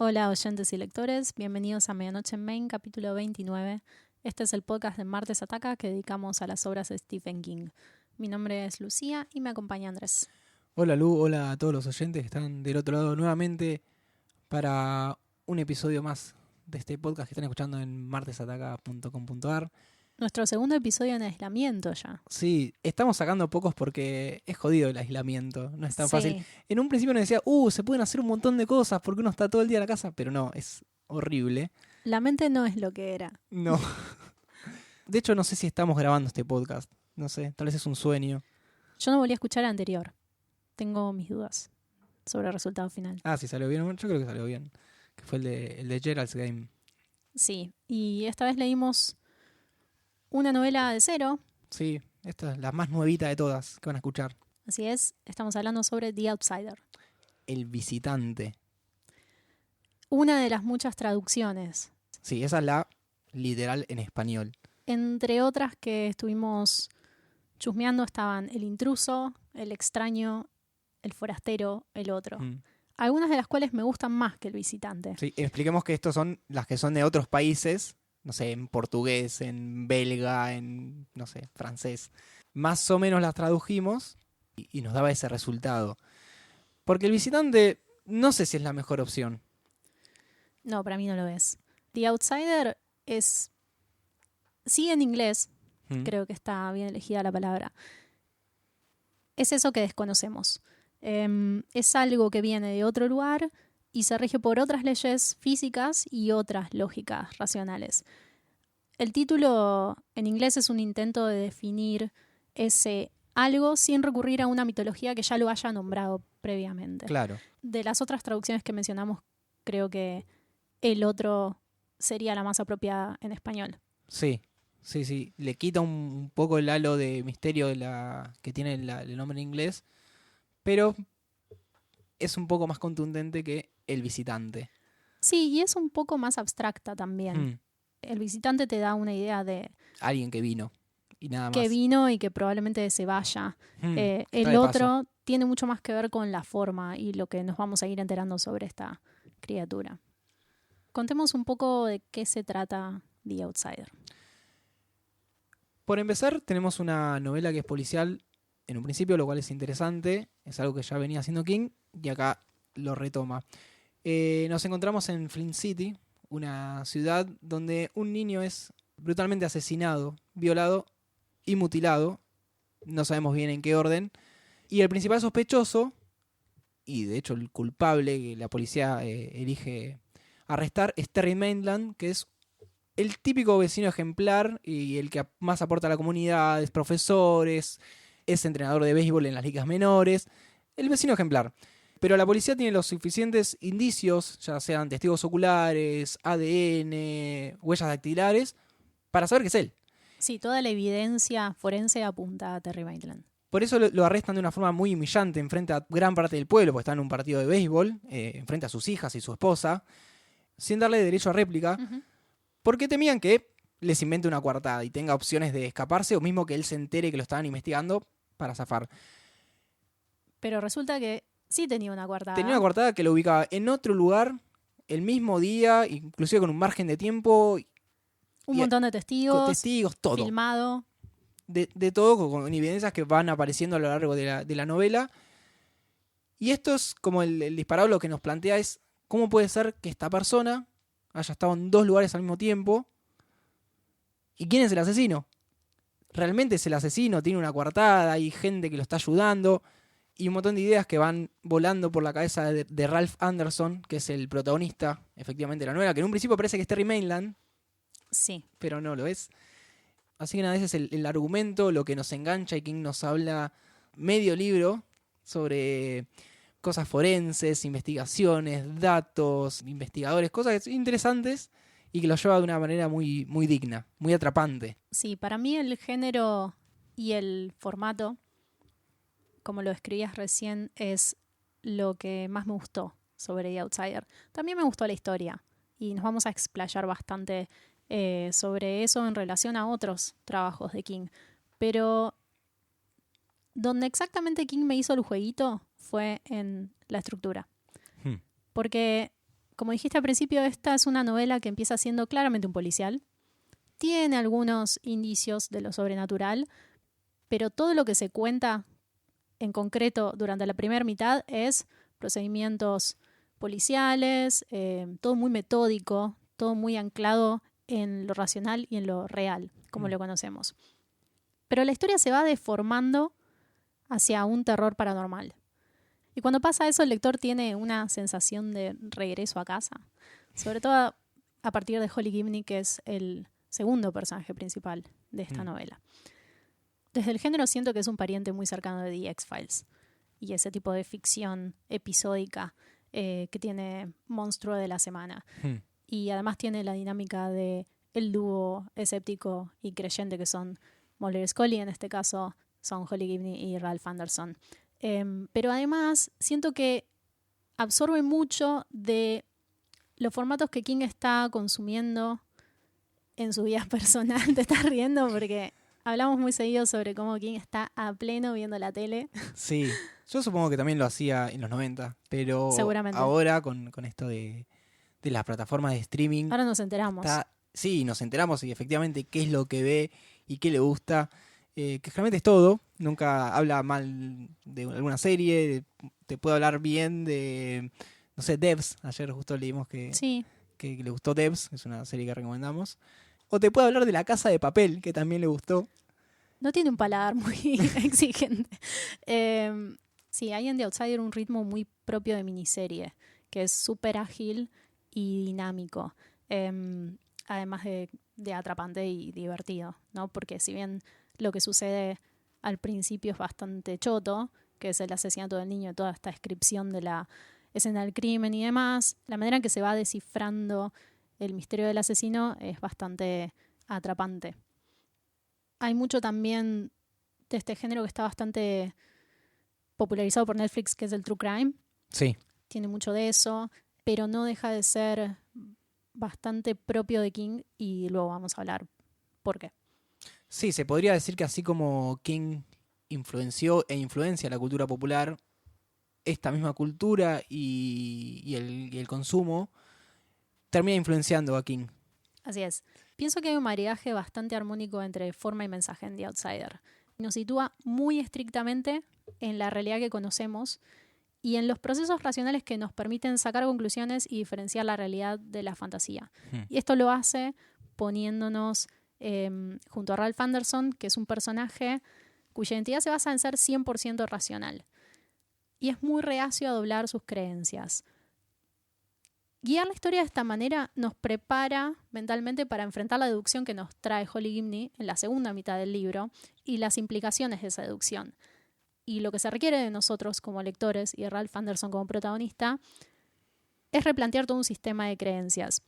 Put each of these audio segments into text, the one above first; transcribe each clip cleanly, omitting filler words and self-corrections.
Hola oyentes y lectores, bienvenidos a Medianoche en Main, capítulo 29. Este es el podcast de Martes Ataca que dedicamos a las obras de Stephen King. Mi nombre es Lucía y me acompaña Andrés. Hola Lu, hola a todos los oyentes que están del otro lado nuevamente para un episodio más de este podcast que están escuchando en martesataca.com.ar. Nuestro segundo episodio en aislamiento ya. Sí, estamos sacando pocos porque es jodido el aislamiento, no es tan fácil. Sí, En un principio nos decía, se pueden hacer un montón de cosas porque uno está todo el día en la casa, pero no, es horrible. la mente no es lo que era. No. De hecho, no sé si estamos grabando este podcast, no sé, tal vez es un sueño. Yo no volví a escuchar el anterior. Tengo mis dudas sobre el resultado final. Ah, sí salió bien, yo creo que salió bien, que fue el de Gerald's Game. Sí, y esta vez leímos una novela de cero. Sí, esta es la más nuevita de todas que van a escuchar. Así es, estamos hablando sobre The Outsider. El visitante. Una de las muchas traducciones, Sí, esa es la literal en español. entre otras que estuvimos chusmeando, estaban El intruso, El extraño, El forastero, El otro. Algunas de las cuales me gustan más que El visitante. Sí, expliquemos que estos son las que son de otros países, no sé, en portugués, en belga, en, no sé, francés. Más o menos las tradujimos y nos daba ese resultado. Porque el visitante no sé si es la mejor opción. No, para mí no lo es. The Outsider es... Sí, en inglés, creo que está bien elegida la palabra. Es eso que desconocemos. Es algo que viene de otro lugar y se rige por otras leyes físicas y otras lógicas racionales. El título en inglés es un intento de definir ese algo sin recurrir a una mitología que ya lo haya nombrado previamente. Claro. De las otras traducciones que mencionamos, creo que El otro sería la más apropiada en español. Sí, sí, sí. Le quita un poco el halo de misterio que tiene el nombre en inglés, pero es un poco más contundente que el visitante. Sí, y es un poco más abstracta también. El visitante te da una idea de Alguien que vino y nada que más. vino y que probablemente se vaya. Está El de paso. otro tiene mucho más que ver con la forma y lo que nos vamos a ir enterando sobre esta criatura. Contemos un poco de qué se trata The Outsider. Por empezar, tenemos una novela que es policial en un principio, lo cual es interesante. Es algo que ya venía haciendo King y acá lo retoma. Nos encontramos en Flint City, una ciudad donde un niño es brutalmente asesinado, violado y mutilado. No sabemos bien en qué orden. Y el principal sospechoso, y de hecho el culpable que la policía elige arrestar, es Terry Maitland, que es el típico vecino ejemplar y el que más aporta a la comunidad, es profesor, es entrenador de béisbol en las ligas menores, el vecino ejemplar. Pero la policía tiene los suficientes indicios, ya sean testigos oculares, ADN, huellas dactilares, para saber que es él. Sí, toda la evidencia forense apunta a Terry Maitland. Por eso lo arrestan de una forma muy humillante enfrente a gran parte del pueblo, porque está en un partido de béisbol, enfrente a sus hijas y su esposa, sin darle derecho a réplica, porque temían que les invente una coartada y tenga opciones de escaparse, o mismo que él se entere que lo estaban investigando para zafar. Pero resulta que sí tenía una coartada. Tenía una coartada que lo ubicaba en otro lugar, el mismo día, inclusive con un margen de tiempo. Un montón de testigos, testigos, todo. Filmado. De todo, con evidencias que van apareciendo a lo largo de la novela. Y esto es como el disparado, lo que nos plantea es cómo puede ser que esta persona haya estado en dos lugares al mismo tiempo. ¿Y quién es el asesino? ¿Realmente es el asesino? ¿Tiene una coartada? ¿Hay gente que lo está ayudando? Y un montón de ideas que van volando por la cabeza de Ralph Anderson, que es el protagonista, efectivamente, de la novela, que en un principio parece que es Terry Maitland. Sí. Pero no lo es. Así que nada, ese es el argumento, lo que nos engancha, y King nos habla medio libro sobre cosas forenses, investigaciones, datos, investigadores, cosas interesantes y que lo lleva de una manera muy, muy digna, muy atrapante. Sí, para mí el género y el formato, como lo escribías recién, es lo que más me gustó sobre The Outsider. También me gustó la historia y nos vamos a explayar bastante sobre eso en relación a otros trabajos de King. Pero donde exactamente King me hizo el jueguito fue en la estructura. Porque como dijiste al principio, esta es una novela que empieza siendo claramente un policial. Tiene algunos indicios de lo sobrenatural, pero todo lo que se cuenta en concreto durante la primera mitad es procedimientos policiales, todo muy metódico, todo muy anclado en lo racional y en lo real, como lo conocemos. Pero la historia se va deformando hacia un terror paranormal. Y cuando pasa eso, el lector tiene una sensación de regreso a casa. Sobre todo a partir de Holly Gibney, que es el segundo personaje principal de esta novela. Desde el género siento que es un pariente muy cercano de The X-Files y ese tipo de ficción episódica que tiene Monstruo de la Semana. Y además tiene la dinámica de el dúo escéptico y creyente que son Mulder y Scully, en este caso son Holly Gibney y Ralph Anderson. Pero además siento que absorbe mucho de los formatos que King está consumiendo en su vida personal. Te estás riendo porque hablamos muy seguido sobre cómo King está a pleno viendo la tele. Sí, yo supongo que también lo hacía en los 90, pero seguramente. Ahora con esto de las plataformas de streaming... Ahora nos enteramos. Sí, nos enteramos y efectivamente qué es lo que ve y qué le gusta. Que generalmente es todo, nunca habla mal de alguna serie, te puede hablar bien de, no sé, Devs. Ayer justo leímos que le gustó Devs, es una serie que recomendamos. O te puede hablar de La Casa de Papel, que también le gustó. No tiene un paladar muy exigente. Sí, hay en The Outsider un ritmo muy propio de miniserie, que es súper ágil y dinámico. Además de atrapante y divertido, ¿no? Porque si bien lo que sucede al principio es bastante choto, que es el asesinato del niño, toda esta descripción de la escena del crimen y demás, la manera en que se va descifrando el misterio del asesino es bastante atrapante. Hay mucho también de este género que está bastante popularizado por Netflix, que es el True Crime. Sí. Tiene mucho de eso, pero no deja de ser bastante propio de King y luego vamos a hablar por qué. Sí, se podría decir que así como King influenció e influencia la cultura popular, esta misma cultura y el consumo termina influenciando a King. Así es. Pienso que hay un maridaje bastante armónico entre forma y mensaje en The Outsider. Nos sitúa muy estrictamente en la realidad que conocemos y en los procesos racionales que nos permiten sacar conclusiones y diferenciar la realidad de la fantasía. Y esto lo hace poniéndonos junto a Ralph Anderson, que es un personaje cuya identidad se basa en ser 100% racional. Y es muy reacio a doblar sus creencias. Guiar la historia de esta manera nos prepara mentalmente para enfrentar la deducción que nos trae Holly Gibney en la segunda mitad del libro y las implicaciones de esa deducción. Y lo que se requiere de nosotros como lectores y de Ralph Anderson como protagonista es replantear todo un sistema de creencias.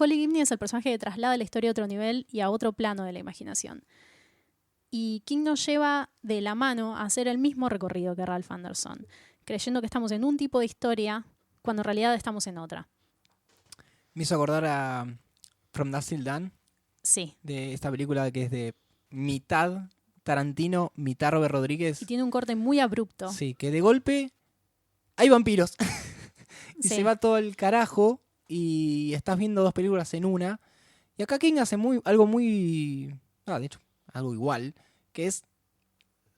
Holly Gibney es el personaje que traslada la historia a otro nivel y a otro plano de la imaginación. Y King nos lleva de la mano a hacer el mismo recorrido que Ralph Anderson, creyendo que estamos en un tipo de historia cuando en realidad estamos en otra. Me hizo acordar a From Dusk Till Dawn. Sí. De esta película que es de mitad Tarantino, mitad Robert Rodríguez. Y tiene un corte muy abrupto. Sí, que de golpe hay vampiros. Y sí. se va todo el carajo y estás viendo dos películas en una. Y acá King hace algo muy... de hecho, algo igual, que es...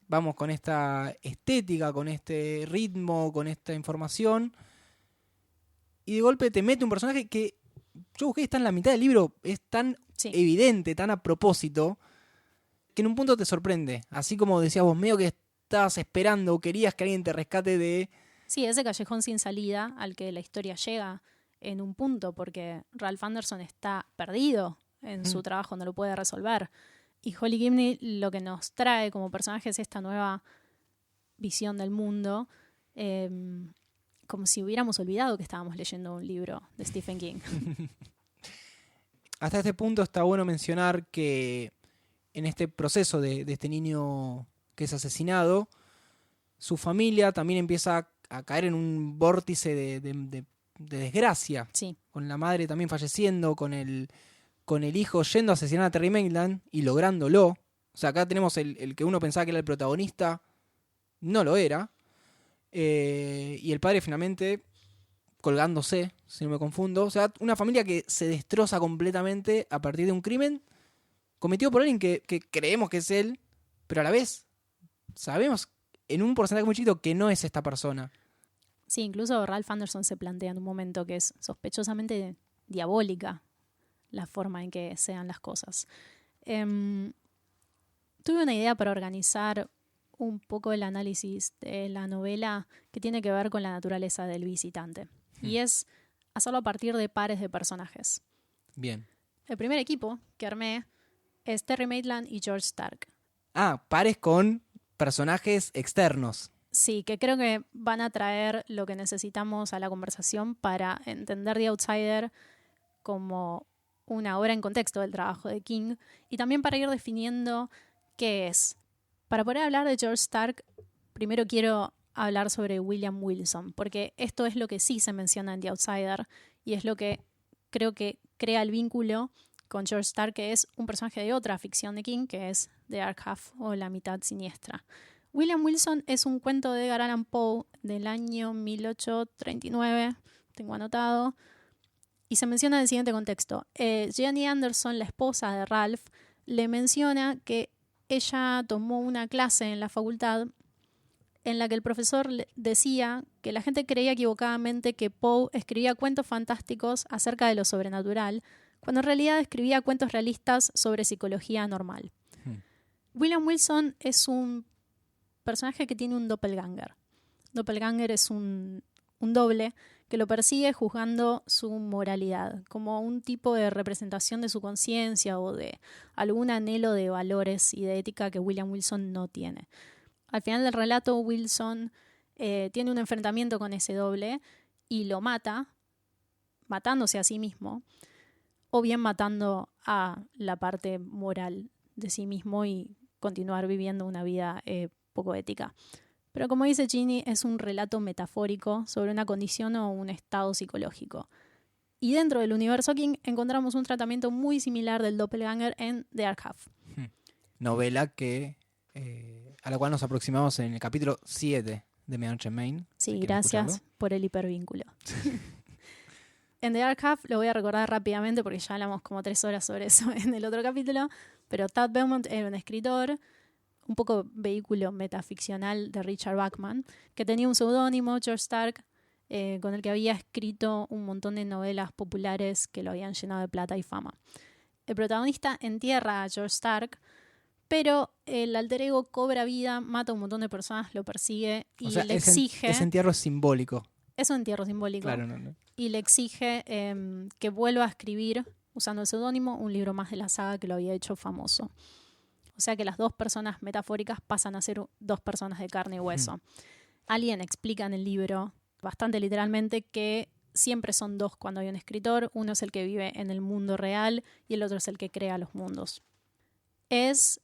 Vamos con esta estética, con este ritmo, con esta información. Y de golpe te mete un personaje que yo busqué, está en la mitad del libro, es tan evidente, tan a propósito, que en un punto te sorprende. Así como decías vos, medio que estabas esperando o querías que alguien te rescate de... Sí, ese callejón sin salida al que la historia llega en un punto, porque Ralph Anderson está perdido en su trabajo, no lo puede resolver. Y Holly Gibney lo que nos trae como personaje es esta nueva visión del mundo, como si hubiéramos olvidado que estábamos leyendo un libro de Stephen King. Hasta este punto está bueno mencionar que en este proceso de este niño que es asesinado, su familia también empieza a caer en un vórtice de desgracia. Sí. Con la madre también falleciendo, con el hijo yendo a asesinar a Terry Maitland y lográndolo. O sea, acá tenemos el que uno pensaba que era el protagonista, no lo era. Y el padre finalmente colgándose, si no me confundo. O sea, una familia que se destroza completamente a partir de un crimen cometido por alguien que creemos que es él, pero a la vez sabemos en un porcentaje muy chiquito que no es esta persona. Sí, incluso Ralph Anderson se plantea en un momento que es sospechosamente diabólica la forma en que sean las cosas. Tuve una idea para organizar un poco el análisis de la novela que tiene que ver con la naturaleza del visitante. Y es hacerlo a partir de pares de personajes. Bien. El primer equipo que armé es Terry Maitland y George Stark. Pares con personajes externos. Sí, que creo que van a traer lo que necesitamos a la conversación para entender The Outsider como una obra en contexto del trabajo de King y también para ir definiendo qué es. Para poder hablar de George Stark, primero quiero hablar sobre William Wilson, porque esto es lo que sí se menciona en The Outsider y es lo que creo que crea el vínculo con George Stark, que es un personaje de otra ficción de King, que es The Dark Half o La Mitad Siniestra. William Wilson es un cuento de Edgar Allan Poe del año 1839, tengo anotado, y se menciona en el siguiente contexto. Jenny Anderson, la esposa de Ralph, le menciona que ella tomó una clase en la facultad en la que el profesor decía que la gente creía equivocadamente que Poe escribía cuentos fantásticos acerca de lo sobrenatural, cuando en realidad escribía cuentos realistas sobre psicología normal. William Wilson es un personaje que tiene un doppelganger. Doppelganger es un doble que lo persigue juzgando su moralidad, como un tipo de representación de su conciencia o de algún anhelo de valores y de ética que William Wilson no tiene. Al final del relato, Wilson tiene un enfrentamiento con ese doble y lo mata, matándose a sí mismo, o bien matando a la parte moral de sí mismo y continuar viviendo una vida poco ética. Pero como dice Ginny, es un relato metafórico sobre una condición o un estado psicológico. Y dentro del universo King encontramos un tratamiento muy similar del doppelganger en The Dark Half. Novela que a la cual nos aproximamos en el capítulo 7 de Medianoche en Maine. Sí, gracias por el hipervínculo. En The Dark Half lo voy a recordar rápidamente porque ya hablamos como 3 horas sobre eso en el otro capítulo, pero Tad Beaumont era un escritor, un poco vehículo metaficcional de Richard Bachman, que tenía un seudónimo, George Stark, con el que había escrito un montón de novelas populares que lo habían llenado de plata y fama. El protagonista entierra a George Stark, pero el alter ego cobra vida, mata a un montón de personas, lo persigue y le exige... Ese entierro es simbólico. Es un entierro simbólico. Claro, no. Y le exige que vuelva a escribir, usando el seudónimo, un libro más de la saga que lo había hecho famoso. O sea que las dos personas metafóricas pasan a ser 2 personas de carne y hueso. Alguien explica en el libro, bastante literalmente, que siempre son 2 cuando hay un escritor. Uno es el que vive en el mundo real y el otro es el que crea los mundos. Es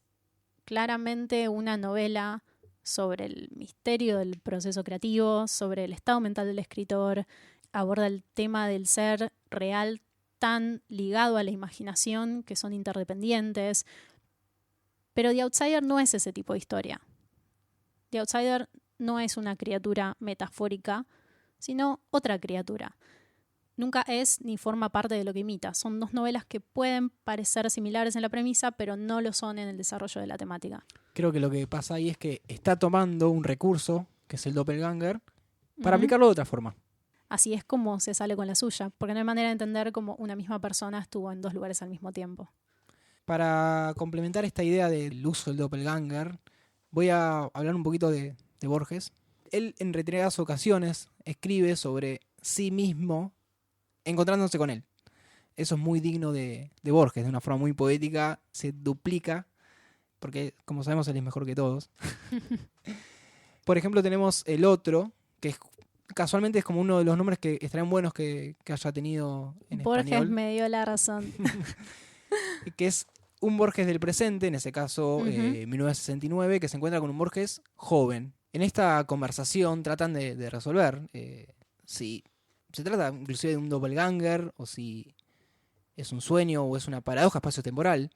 claramente una novela sobre el misterio del proceso creativo, sobre el estado mental del escritor, aborda el tema del ser real tan ligado a la imaginación que son interdependientes. Pero The Outsider no es ese tipo de historia. The Outsider no es una criatura metafórica, sino otra criatura. Nunca es ni forma parte de lo que imita. Son 2 novelas que pueden parecer similares en la premisa, pero no lo son en el desarrollo de la temática. Creo que lo que pasa ahí es que está tomando un recurso, que es el doppelganger, para aplicarlo de otra forma. Así es como se sale con la suya, porque no hay manera de entender cómo una misma persona estuvo en 2 lugares al mismo tiempo. Para complementar esta idea del uso del doppelganger, voy a hablar un poquito de Borges. Él en reiteradas ocasiones escribe sobre sí mismo encontrándose con él. Eso es muy digno de Borges, de una forma muy poética, se duplica, porque como sabemos él es mejor que todos. Por ejemplo tenemos El Otro, que casualmente es como uno de los nombres que estarían buenos que haya tenido en Borges español. me dio la razón. Que es un Borges del presente, en ese caso 1969, que se encuentra con un Borges joven. En esta conversación tratan de resolver si se trata inclusive de un doppelganger o si es un sueño o es una paradoja espacio-temporal.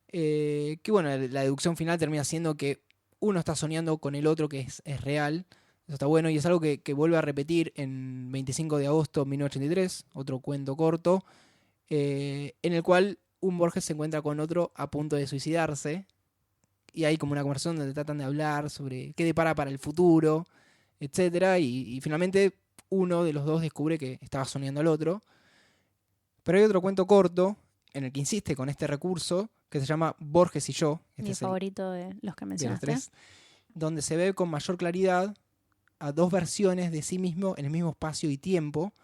Que bueno, la deducción final termina siendo que uno está soñando con el otro que es real. Eso está bueno y es algo que vuelve a repetir en 25 de agosto de 1983, otro cuento corto, en el cual un Borges se encuentra con otro a punto de suicidarse y hay como una conversación donde tratan de hablar sobre qué depara para el futuro, etcétera, y finalmente uno de los dos descubre que estaba soñando al otro. Pero hay otro cuento corto en el que insiste con este recurso que se llama Borges y yo. Mi favorito de los que mencionaste. De los tres, donde se ve con mayor claridad a dos versiones de sí mismo en el mismo espacio y tiempo.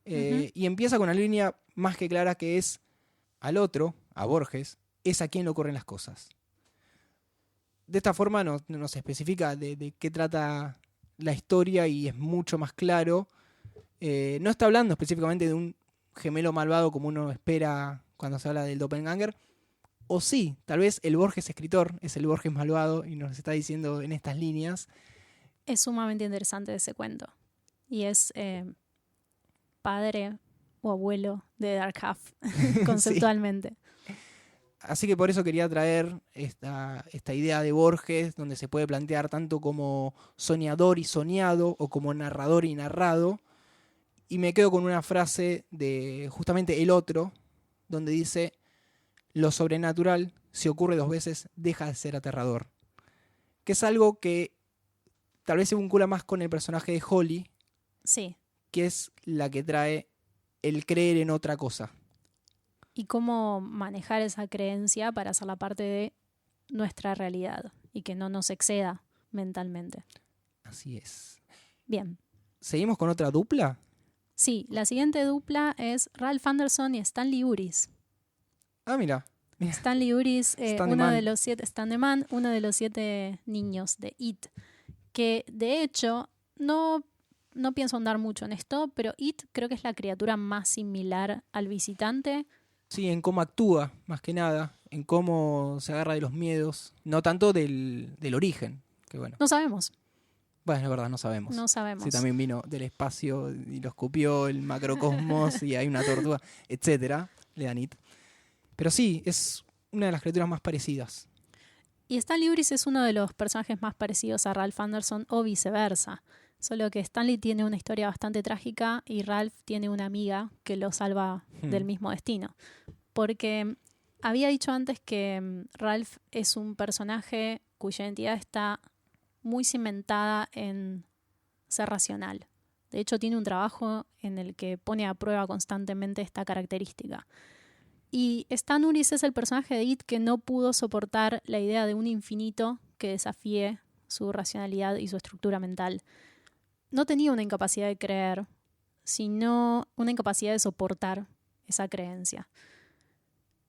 Y empieza con una línea más que clara que es al otro, a Borges, es a quien le ocurren las cosas. De esta forma nos especifica de qué trata la historia y es mucho más claro. No está hablando específicamente de un gemelo malvado como uno espera cuando se habla del doppelganger. O sí, tal vez el Borges escritor es el Borges malvado y nos está diciendo en estas líneas. Es sumamente interesante ese cuento. Y es padre o abuelo de Dark Half, conceptualmente. Sí. Así que por eso quería traer esta idea de Borges, donde se puede plantear tanto como soñador y soñado, o como narrador y narrado. Y me quedo con una frase de justamente El Otro, donde dice: lo sobrenatural, si ocurre 2 veces, deja de ser aterrador. Que es algo que tal vez se vincula más con el personaje de Holly, sí, que es la que trae el creer en otra cosa. Y cómo manejar esa creencia para hacerla parte de nuestra realidad y que no nos exceda mentalmente. Así es. Bien. ¿Seguimos con otra dupla? Sí, la siguiente dupla es Ralph Anderson y Stanley Uris. Ah, mira. Stanley Uris, uno de los 7 niños de It, que de hecho no pienso andar mucho en esto, pero It creo que es la criatura más similar al visitante. Sí, en cómo actúa, más que nada, en cómo se agarra de los miedos, no tanto del origen, que bueno. No sabemos. Bueno, es verdad, no sabemos. No sabemos. Sí, también vino del espacio y lo escupió el macrocosmos y hay una tortuga, etcétera, le dan It. Pero sí, es una de las criaturas más parecidas. Y Stanley Uris es uno de los personajes más parecidos a Ralph Anderson o viceversa. Solo que Stanley tiene una historia bastante trágica y Ralph tiene una amiga que lo salva del mismo destino. Porque había dicho antes que Ralph es un personaje cuya identidad está muy cimentada en ser racional. De hecho, tiene un trabajo en el que pone a prueba constantemente esta característica. Y Stan Uris es el personaje de It que no pudo soportar la idea de un infinito que desafíe su racionalidad y su estructura mental. No tenía una incapacidad de creer, sino una incapacidad de soportar esa creencia.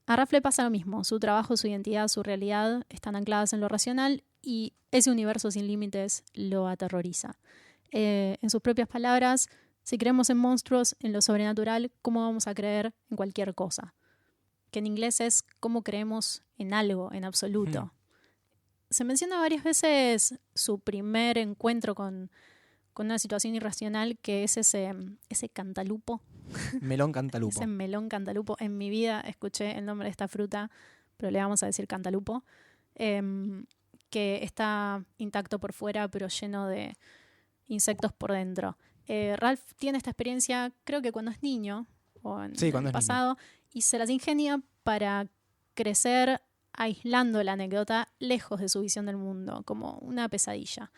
A Ralph le pasa lo mismo. Su trabajo, su identidad, su realidad están ancladas en lo racional y ese universo sin límites lo aterroriza. En sus propias palabras, si creemos en monstruos, en lo sobrenatural, ¿cómo vamos a creer en cualquier cosa? Que en inglés es cómo creemos en algo, en absoluto. Se menciona varias veces su primer encuentro con una situación irracional, que es ese cantalupo. Melón cantalupo. Ese melón cantalupo. En mi vida escuché el nombre de esta fruta, pero le vamos a decir cantalupo, que está intacto por fuera, pero lleno de insectos por dentro. Ralph tiene esta experiencia, creo que cuando es niño, o en el pasado, y se las ingenia para crecer aislando la anécdota lejos de su visión del mundo, como una pesadilla.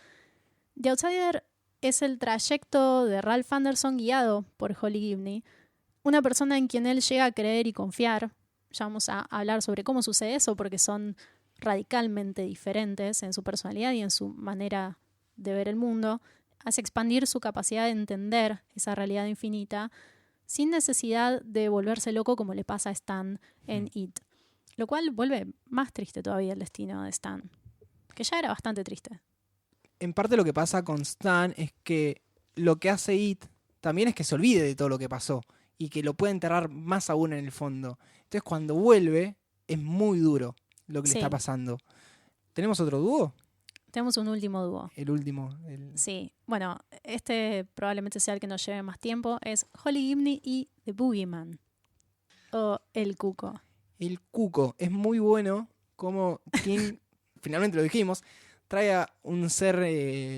The Outsider es el trayecto de Ralph Anderson guiado por Holly Gibney, una persona en quien él llega a creer y confiar. Ya vamos a hablar sobre cómo sucede eso, porque son radicalmente diferentes en su personalidad y en su manera de ver el mundo. Hace expandir su capacidad de entender esa realidad infinita sin necesidad de volverse loco como le pasa a Stan en It. Lo cual vuelve más triste todavía el destino de Stan, que ya era bastante triste. En parte lo que pasa con Stan es que lo que hace It también es que se olvide de todo lo que pasó y que lo puede enterrar más aún en el fondo. Entonces cuando vuelve es muy duro lo que le está pasando. ¿Tenemos otro dúo? Tenemos un último dúo. El último. Sí, bueno, este probablemente sea el que nos lleve más tiempo. Es Holly Gibney y The Boogeyman. O El Cuco. El Cuco. Es muy bueno como King, finalmente lo dijimos, trae a un ser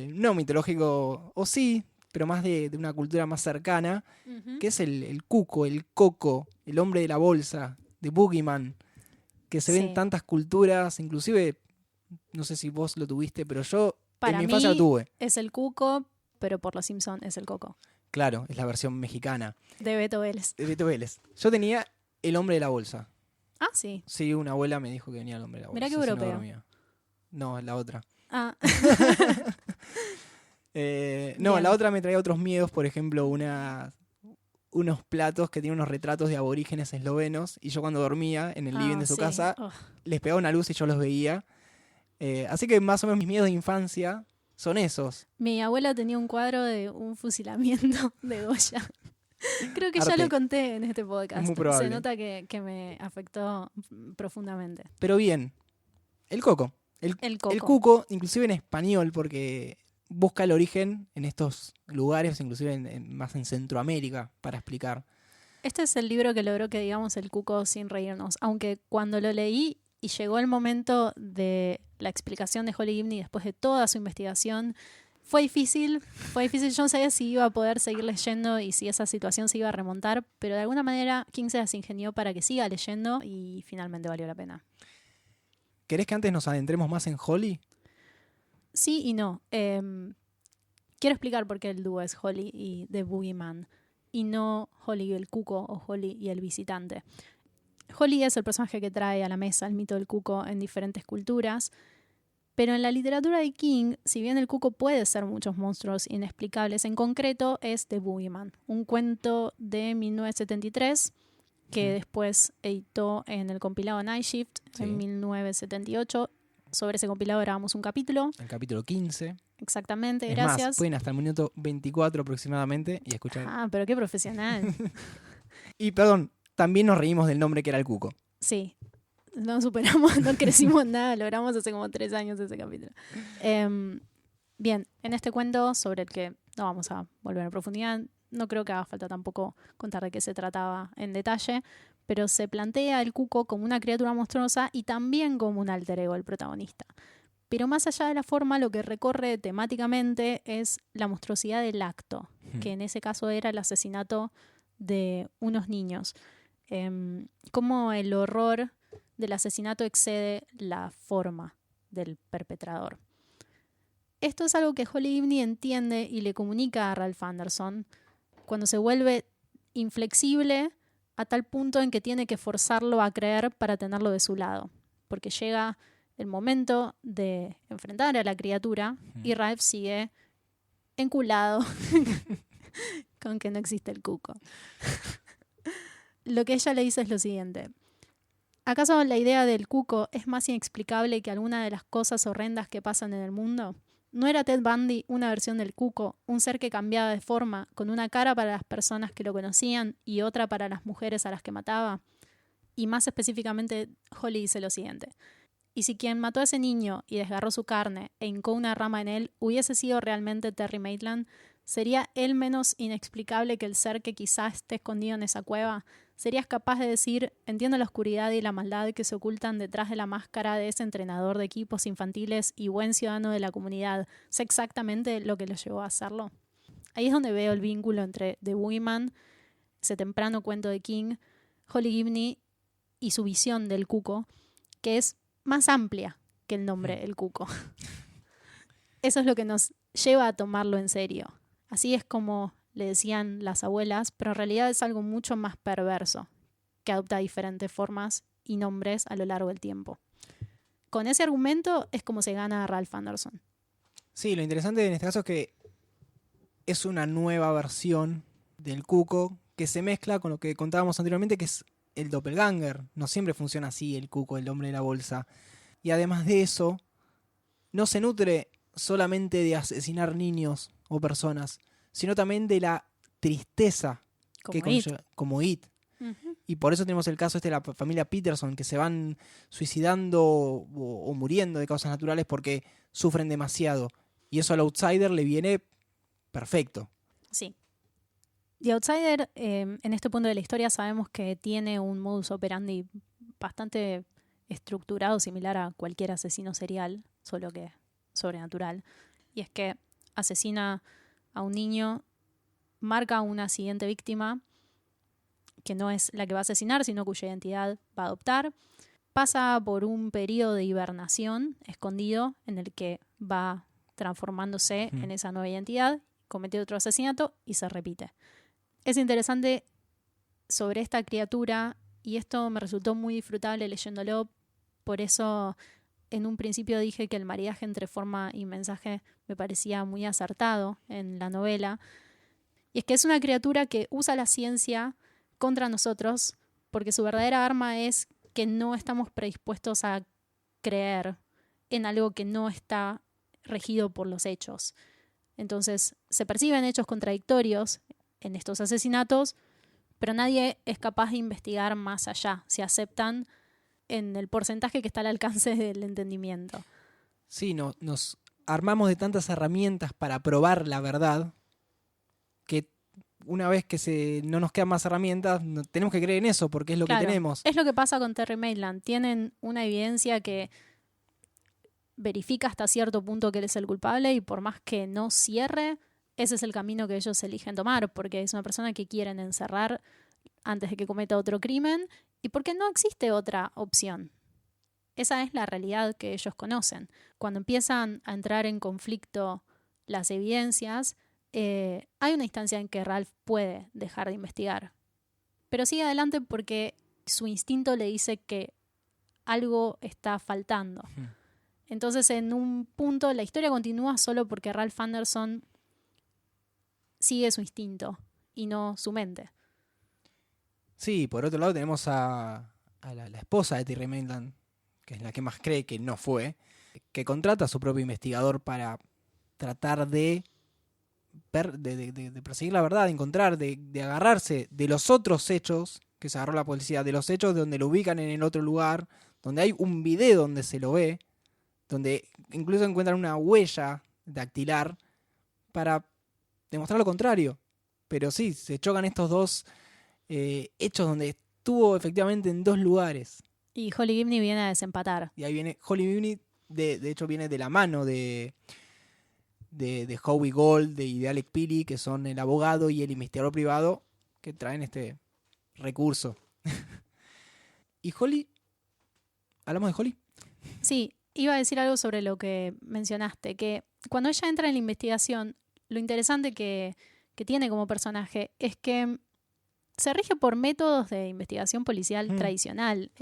no mitológico, o sí, pero más de una cultura más cercana, que es el cuco, el coco, el hombre de la bolsa, de Boogeyman, que se ve en tantas culturas, inclusive, no sé si vos lo tuviste, pero yo en mi infancia lo tuve. Es el cuco, pero por los Simpsons es el coco. Claro, es la versión mexicana. De Beto Vélez. De Beto Vélez. Yo tenía el hombre de la bolsa. Ah, sí. Sí, una abuela me dijo que venía el hombre de la bolsa. Mirá qué europeo. No, la otra. Ah. No, la otra me traía otros miedos, por ejemplo, unos platos que tienen unos retratos de aborígenes eslovenos, y yo cuando dormía en el living de su casa, les pegaba una luz y yo los veía. Así que más o menos mis miedos de infancia son esos. Mi abuela tenía un cuadro de un fusilamiento de Goya. Creo que Arte. ya lo conté en este podcast. Muy probable. Se nota que me afectó profundamente. Pero bien, el coco. El coco. El cuco, inclusive en español, porque busca el origen en estos lugares, inclusive más en Centroamérica, para explicar. Este es el libro que logró que digamos el cuco sin reírnos. Aunque cuando lo leí y llegó el momento de la explicación de Holly Gibney después de toda su investigación, fue difícil. Yo no sabía si iba a poder seguir leyendo y si esa situación se iba a remontar, pero de alguna manera King se las ingenió para que siga leyendo y finalmente valió la pena. ¿Querés que antes nos adentremos más en Holly? Sí y no. Quiero explicar por qué el dúo es Holly y The Boogeyman y no Holly y el cuco o Holly y el visitante. Holly es el personaje que trae a la mesa el mito del cuco en diferentes culturas. Pero en la literatura de King, si bien el cuco puede ser muchos monstruos inexplicables, en concreto es The Boogeyman, un cuento de 1973 que después editó en el compilado Night Shift en 1978. Sobre ese compilado grabamos un capítulo. El capítulo 15. Exactamente, es gracias. Más, pueden hasta el minuto 24 aproximadamente y escuchar. Ah, pero qué profesional. Y perdón, también nos reímos del nombre que era el cuco. Sí. No superamos, no crecimos nada, logramos hace como 3 años ese capítulo. Bien, en este cuento, sobre el que no vamos a volver a profundidad, no creo que haga falta tampoco contar de qué se trataba en detalle, pero se plantea el cuco como una criatura monstruosa y también como un alter ego del protagonista. Pero más allá de la forma, lo que recorre temáticamente es la monstruosidad del acto, que en ese caso era el asesinato de unos niños. Cómo el horror del asesinato excede la forma del perpetrador. Esto es algo que Holly Gibney entiende y le comunica a Ralph Anderson cuando se vuelve inflexible a tal punto en que tiene que forzarlo a creer para tenerlo de su lado. Porque llega el momento de enfrentar a la criatura y Ralph sigue enculado con que no existe el cuco. Lo que ella le dice es lo siguiente. ¿Acaso la idea del cuco es más inexplicable que alguna de las cosas horrendas que pasan en el mundo? ¿No era Ted Bundy una versión del cuco, un ser que cambiaba de forma, con una cara para las personas que lo conocían y otra para las mujeres a las que mataba? Y más específicamente, Holly dice lo siguiente. Y si quien mató a ese niño y desgarró su carne e hincó una rama en él hubiese sido realmente Terry Maitland, ¿sería él menos inexplicable que el ser que quizás esté escondido en esa cueva? ¿Serías capaz de decir, entiendo la oscuridad y la maldad que se ocultan detrás de la máscara de ese entrenador de equipos infantiles y buen ciudadano de la comunidad? ¿Sé exactamente lo que lo llevó a hacerlo? Ahí es donde veo el vínculo entre The Boogeyman, ese temprano cuento de King, Holly Gibney y su visión del cuco, que es más amplia que el nombre El Cuco. Eso es lo que nos lleva a tomarlo en serio. Así es como le decían las abuelas, pero en realidad es algo mucho más perverso, que adopta diferentes formas y nombres a lo largo del tiempo. Con ese argumento es como se gana a Ralph Anderson. Sí, lo interesante en este caso es que es una nueva versión del cuco que se mezcla con lo que contábamos anteriormente, que es el doppelganger. No siempre funciona así el cuco, el hombre de la bolsa. Y además de eso, no se nutre solamente de asesinar niños o personas, sino también de la tristeza que conlleva, como It. Uh-huh. Y por eso tenemos el caso de la familia Peterson, que se van suicidando o muriendo de causas naturales porque sufren demasiado. Y eso al outsider le viene perfecto. Sí. The Outsider, en este punto de la historia, sabemos que tiene un modus operandi bastante estructurado, similar a cualquier asesino serial, solo que sobrenatural. Y es que asesina a un niño, marca a una siguiente víctima, que no es la que va a asesinar, sino cuya identidad va a adoptar. Pasa por un periodo de hibernación escondido en el que va transformándose en esa nueva identidad, comete otro asesinato y se repite. Es interesante sobre esta criatura y esto me resultó muy disfrutable leyéndolo, por eso en un principio dije que el maridaje entre forma y mensaje me parecía muy acertado en la novela. Y es que es una criatura que usa la ciencia contra nosotros porque su verdadera arma es que no estamos predispuestos a creer en algo que no está regido por los hechos. Entonces se perciben hechos contradictorios en estos asesinatos, pero nadie es capaz de investigar más allá. Se aceptan en el porcentaje que está al alcance del entendimiento. Sí, nos armamos de tantas herramientas para probar la verdad que una vez que no nos quedan más herramientas, tenemos que creer en eso porque es lo que tenemos. Es lo que pasa con Terry Maitland. Tienen una evidencia que verifica hasta cierto punto que él es el culpable y por más que no cierre, ese es el camino que ellos eligen tomar porque es una persona que quieren encerrar antes de que cometa otro crimen y porque no existe otra opción. Esa es la realidad que ellos conocen. Cuando empiezan a entrar en conflicto las evidencias, hay una instancia en que Ralph puede dejar de investigar. Pero sigue adelante porque su instinto le dice que algo está faltando. Entonces, en un punto, la historia continúa solo porque Ralph Anderson sigue su instinto y no su mente. Sí, por otro lado tenemos a la esposa de Terry Maitland, que es la que más cree que no fue, que contrata a su propio investigador para tratar de perseguir la verdad, de encontrar, de agarrarse de los otros hechos que se agarró la policía, de los hechos de donde lo ubican en el otro lugar, donde hay un video donde se lo ve, donde incluso encuentran una huella dactilar para demostrar lo contrario. Pero sí, se chocan estos dos hechos donde estuvo efectivamente en dos lugares. Y Holly Gibney viene a desempatar. Y ahí viene Holly Gibney, de hecho viene de la mano de Howie Gold y de Alec Pili, que son el abogado y el investigador privado que traen este recurso. ¿Y Holly? ¿Hablamos de Holly? Sí, iba a decir algo sobre lo que mencionaste, que cuando ella entra en la investigación, lo interesante que tiene como personaje es que se rige por métodos de investigación policial tradicional.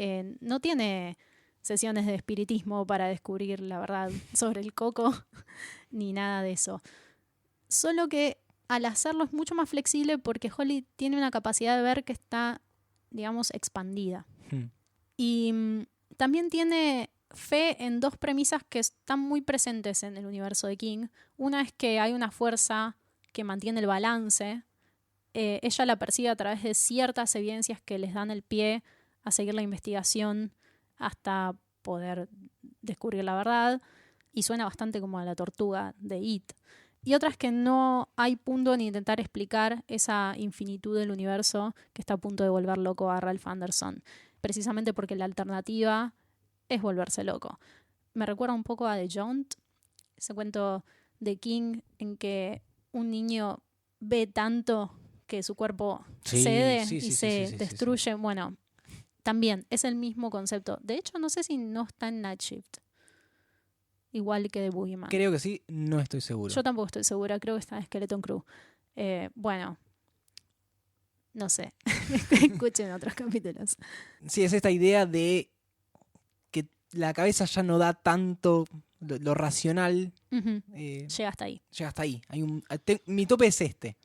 No tiene sesiones de espiritismo para descubrir la verdad sobre el coco, ni nada de eso. Solo que al hacerlo es mucho más flexible porque Holly tiene una capacidad de ver que está, digamos, expandida. Y también tiene fe en dos premisas que están muy presentes en el universo de King. Una es que hay una fuerza que mantiene el balance. Ella la percibe a través de ciertas evidencias que les dan el pie a seguir la investigación hasta poder descubrir la verdad. Y suena bastante como a la tortuga de It. Y otra es que no hay punto en intentar explicar esa infinitud del universo que está a punto de volver loco a Ralph Anderson. Precisamente porque la alternativa es volverse loco. Me recuerda un poco a The Jaunt, ese cuento de King en que un niño ve tanto que su cuerpo cede y se destruye. Bueno, también es el mismo concepto. De hecho, no sé si no está en Night Shift. Igual que de Boogeyman. Creo que sí, no estoy seguro. Yo tampoco estoy segura, creo que está en Skeleton Crew. Bueno, no sé. Escuchen otros capítulos. Sí, es esta idea de que la cabeza ya no da tanto lo racional. Llega hasta ahí. Llega hasta ahí. Mi tope es este.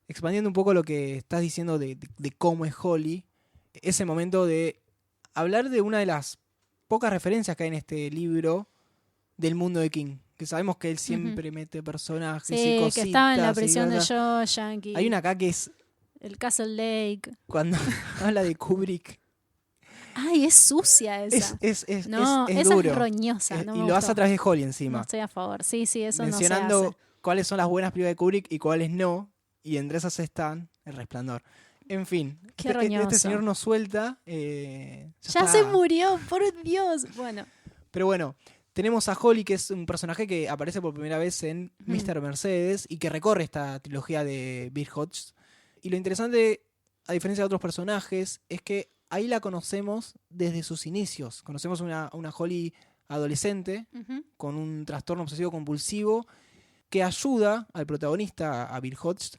Expandiendo un poco lo que estás diciendo de cómo es Holly, ese momento de hablar de una de las pocas referencias que hay en este libro del mundo de King, que sabemos que él siempre mete personajes y cositas. Sí, que estaba en la prisión de Joe Yankee. Hay una acá que es el Castle Lake. Cuando habla de Kubrick. Ay, es sucia esa. Es no, esa duro. Es roñosa. Y lo hace a través de Holly encima. No estoy a favor. Sí, eso mencionando no se hace. Cuáles son las buenas películas de Kubrick y cuáles no. Y entre esas están El Resplandor. En fin, este señor nos suelta. Ya se murió, por Dios. Bueno. Pero bueno, Tenemos a Holly, que es un personaje que aparece por primera vez en Mr. Mercedes y que recorre esta trilogía de Bill Hodges. Y lo interesante, a diferencia de otros personajes, es que ahí la conocemos desde sus inicios. Conocemos una Holly adolescente con un trastorno obsesivo compulsivo que ayuda al protagonista, a Bill Hodges,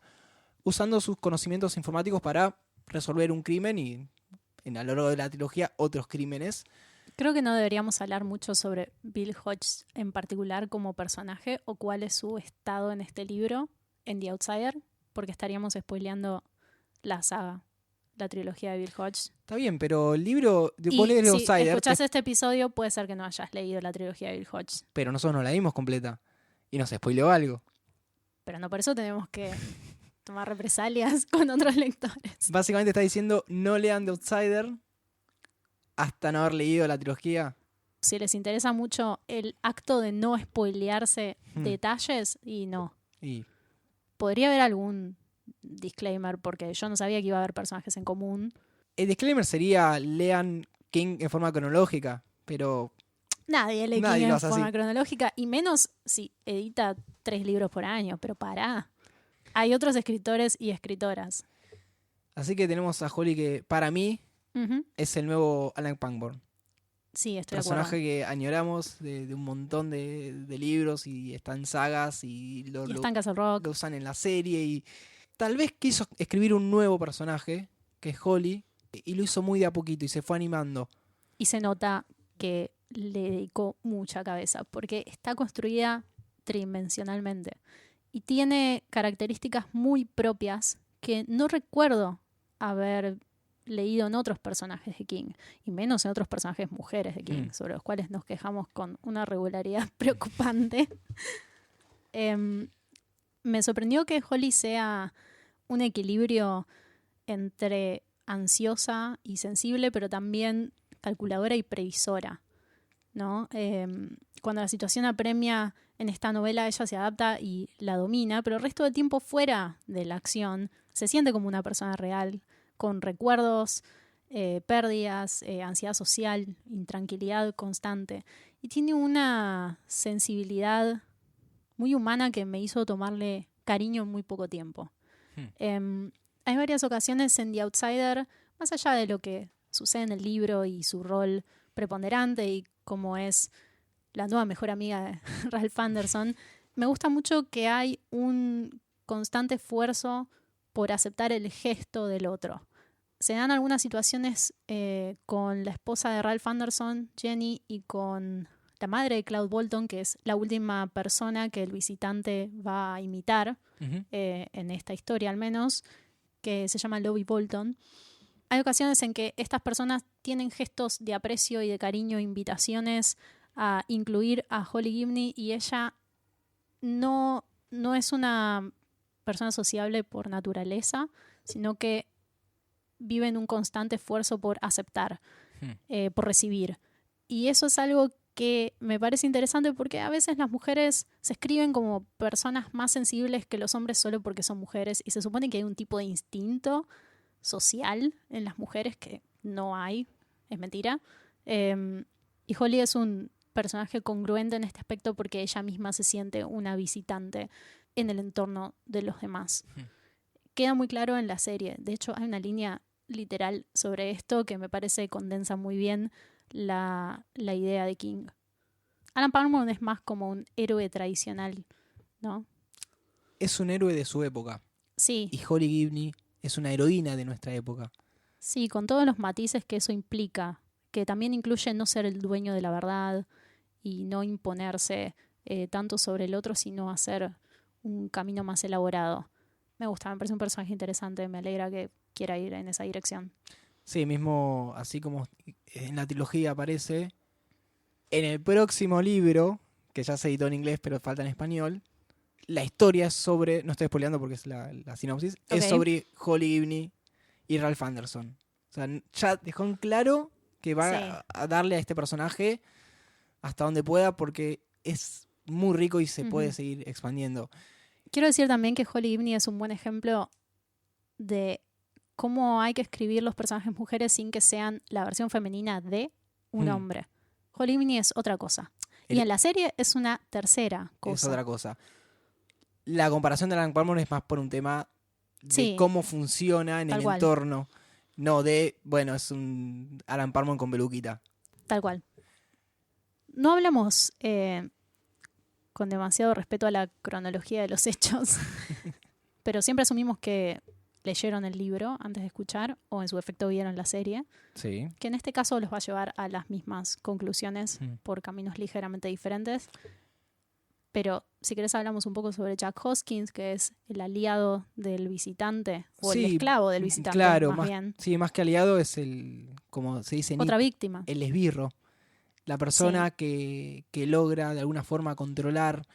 usando sus conocimientos informáticos para resolver un crimen y a lo largo de la trilogía otros crímenes. Creo que no deberíamos hablar mucho sobre Bill Hodges en particular como personaje o cuál es su estado en este libro, en The Outsider, porque estaríamos spoileando la saga, la trilogía de Bill Hodges. Está bien, pero el libro, vos lees The Outsider. Si escuchás este episodio, puede ser que no hayas leído la trilogía de Bill Hodges. Pero nosotros no la dimos completa y nos spoileó algo. Pero no por eso tenemos que tomar represalias con otros lectores. Básicamente está diciendo, no lean The Outsider hasta no haber leído la trilogía. Si les interesa mucho el acto de no spoilearse detalles, y no. Podría haber algún disclaimer, porque yo no sabía que iba a haber personajes en común. El disclaimer sería, lean King en forma cronológica, pero... Nadie lee King en forma cronológica, y menos si edita 3 libros por año, pero pará. Hay otros escritores y escritoras. Así que tenemos a Holly que, para mí, es el nuevo Alan Pangborn. Sí, estoy personaje de que añoramos de un montón de libros y está en sagas y está en Castle Rock. Lo usan en la serie y tal vez quiso escribir un nuevo personaje, que es Holly, y lo hizo muy de a poquito y se fue animando. Y se nota que le dedicó mucha cabeza, porque está construida tridimensionalmente y tiene características muy propias que no recuerdo haber leído en otros personajes de King, y menos en otros personajes mujeres de King, sobre los cuales nos quejamos con una regularidad preocupante. Me sorprendió que Holly sea un equilibrio entre ansiosa y sensible, pero también calculadora y previsora, ¿no? Cuando la situación apremia en esta novela, ella se adapta y la domina, pero el resto del tiempo fuera de la acción se siente como una persona real, con recuerdos, pérdidas, ansiedad social, intranquilidad constante. Y tiene una sensibilidad muy humana que me hizo tomarle cariño en muy poco tiempo. Hay varias ocasiones en The Outsider, más allá de lo que sucede en el libro y su rol preponderante y cómo es la nueva mejor amiga de Ralph Anderson, me gusta mucho que hay un constante esfuerzo por aceptar el gesto del otro. Se dan algunas situaciones con la esposa de Ralph Anderson, Jenny, y con la madre de Cloud Bolton, que es la última persona que el visitante va a imitar, en esta historia al menos, que se llama Lobby Bolton. Hay ocasiones en que estas personas tienen gestos de aprecio y de cariño, invitaciones a incluir a Holly Gibney, y ella no es una persona sociable por naturaleza, sino que vive en un constante esfuerzo por aceptar, por recibir. Y eso es algo que me parece interesante, porque a veces las mujeres se escriben como personas más sensibles que los hombres solo porque son mujeres, y se supone que hay un tipo de instinto social en las mujeres que no hay, es mentira. Y Holly es un personaje congruente en este aspecto porque ella misma se siente una visitante en el entorno de los demás. Queda muy claro en la serie. De hecho, hay una línea literal sobre esto que me parece condensa muy bien la idea de King. Alan Parmon es más como un héroe tradicional, ¿no? Es un héroe de su época. Sí. Y Holly Gibney es una heroína de nuestra época. Sí, con todos los matices que eso implica, que también incluye no ser el dueño de la verdad y no imponerse tanto sobre el otro, sino hacer un camino más elaborado. Me gusta, me parece un personaje interesante, me alegra que quiera ir en esa dirección. Sí, mismo así como en la trilogía aparece, en el próximo libro, que ya se editó en inglés pero falta en español, la historia es sobre, no estoy spoileando porque es la sinopsis, es sobre Holly Gibney y Ralph Anderson. O sea, ya dejó en claro que va a darle a este personaje hasta donde pueda, porque es muy rico y se puede seguir expandiendo. Quiero decir también que Holly Gibney es un buen ejemplo de cómo hay que escribir los personajes mujeres sin que sean la versión femenina de un hombre. Holly Gibney es otra cosa. Y en la serie es una tercera Es cosa. otra cosa. La comparación de Alan Parmore es más por un tema de Sí, cómo funciona en tal el cual. entorno. No de, bueno, es un Alan Parmore con peluquita. Tal cual. No hablamos con demasiado respeto a la cronología de los hechos, pero siempre asumimos que leyeron el libro antes de escuchar o en su efecto vieron la serie, Sí. que en este caso los va a llevar a las mismas conclusiones Mm. por caminos ligeramente diferentes. Pero si querés hablamos un poco sobre Jack Hoskins, que es el aliado del visitante, o el Sí, esclavo del visitante, claro, más bien. sí, más que aliado es el, como se dice en Otra It, víctima. el esbirro. La persona que logra de alguna forma controlar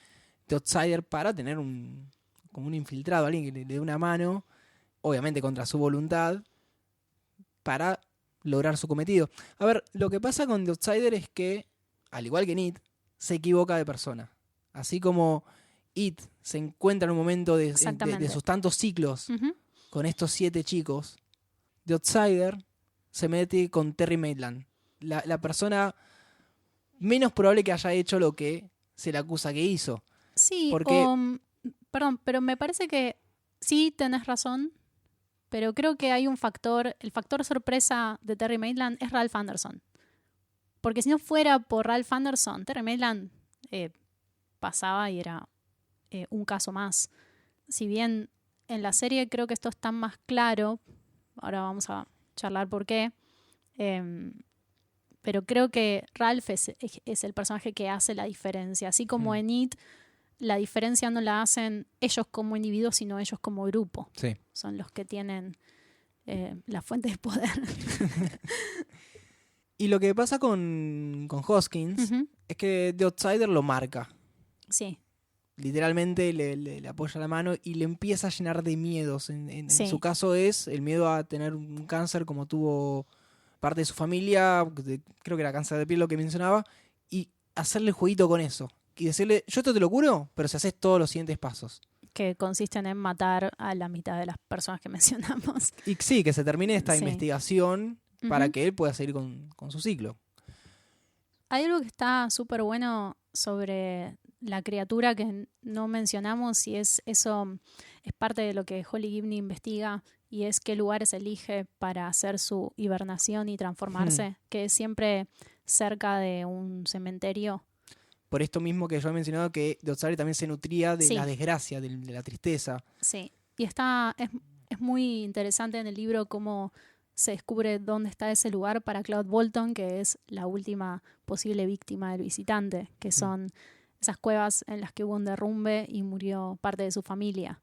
The Outsider para tener como un infiltrado, alguien que le dé una mano, obviamente contra su voluntad, para lograr su cometido. A ver, lo que pasa con The Outsider es que, al igual que en It, se equivoca de persona. Así como It se encuentra en un momento de Exactamente. sus tantos ciclos Ujú. con estos 7 chicos, The Outsider se mete con Terry Maitland. La persona menos probable que haya hecho lo que se le acusa que hizo. Sí, Porque, perdón, pero me parece que sí tenés razón, pero creo que hay un factor, el factor sorpresa de Terry Maitland es Ralph Anderson. Porque si no fuera por Ralph Anderson, Terry Maitland pasaba y era un caso más. Si bien en la serie creo que esto está más claro, ahora vamos a charlar por qué, pero creo que Ralph es el personaje que hace la diferencia. Así como en It, la diferencia no la hacen ellos como individuos, sino ellos como grupo. sí. Son los que tienen la fuente de poder. Y lo que pasa con Hoskins Ujú. es que The Outsider lo marca. Sí, Literalmente le apoya la mano y le empieza a llenar de miedos. En Sí. su caso es el miedo a tener un cáncer como tuvo parte de su familia, creo que era cáncer de piel lo que mencionaba, y hacerle jueguito con eso. Y decirle, yo esto te lo curo, pero si haces todos los siguientes pasos. que consisten en matar a la mitad de las personas que mencionamos. Y sí, que se termine esta Sí. investigación para Ujú. que él pueda seguir con su ciclo. Hay algo que está súper bueno sobre la criatura que no mencionamos y es parte de lo que Holly Gibney investiga y es qué lugares elige para hacer su hibernación y transformarse, que es siempre cerca de un cementerio. Por esto mismo que yo he mencionado que The Outsider también se nutría de Sí. la desgracia, de la tristeza. Sí, y es muy interesante en el libro cómo se descubre dónde está ese lugar para Cloud Bolton, que es la última posible víctima del visitante, que son esas cuevas en las que hubo un derrumbe y murió parte de su familia.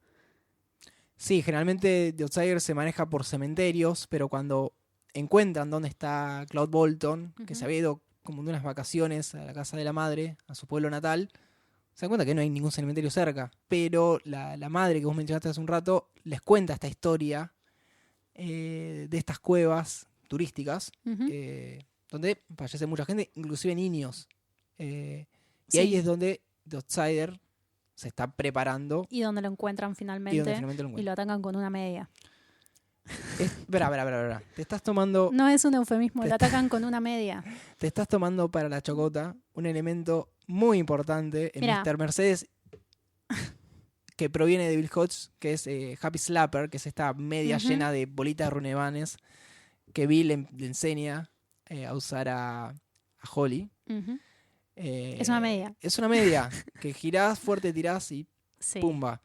Sí, generalmente The Outsider se maneja por cementerios, pero cuando encuentran dónde está Cloud Bolton, que se había ido como de unas vacaciones a la casa de la madre, a su pueblo natal, se dan cuenta que no hay ningún cementerio cerca. Pero la madre que vos mencionaste hace un rato les cuenta esta historia de estas cuevas turísticas, Ujú. donde fallece mucha gente, inclusive niños. Y Sí. ahí es donde The Outsider se está preparando Y donde lo encuentran y finalmente donde finalmente lo y encuentra. lo atacan con una media. Espera. Te estás tomando No es un eufemismo, Te lo atacan con una media. Te estás tomando para la chocota un elemento muy importante en Mira. Mr. Mercedes que proviene de Bill Hodge, que es Happy Slapper, que es esta media Ujú. llena de bolitas runebanes que Bill le enseña a usar a Holly. Ujú. Es una media. Es una media que girás fuerte, tirás y Sí. pumba.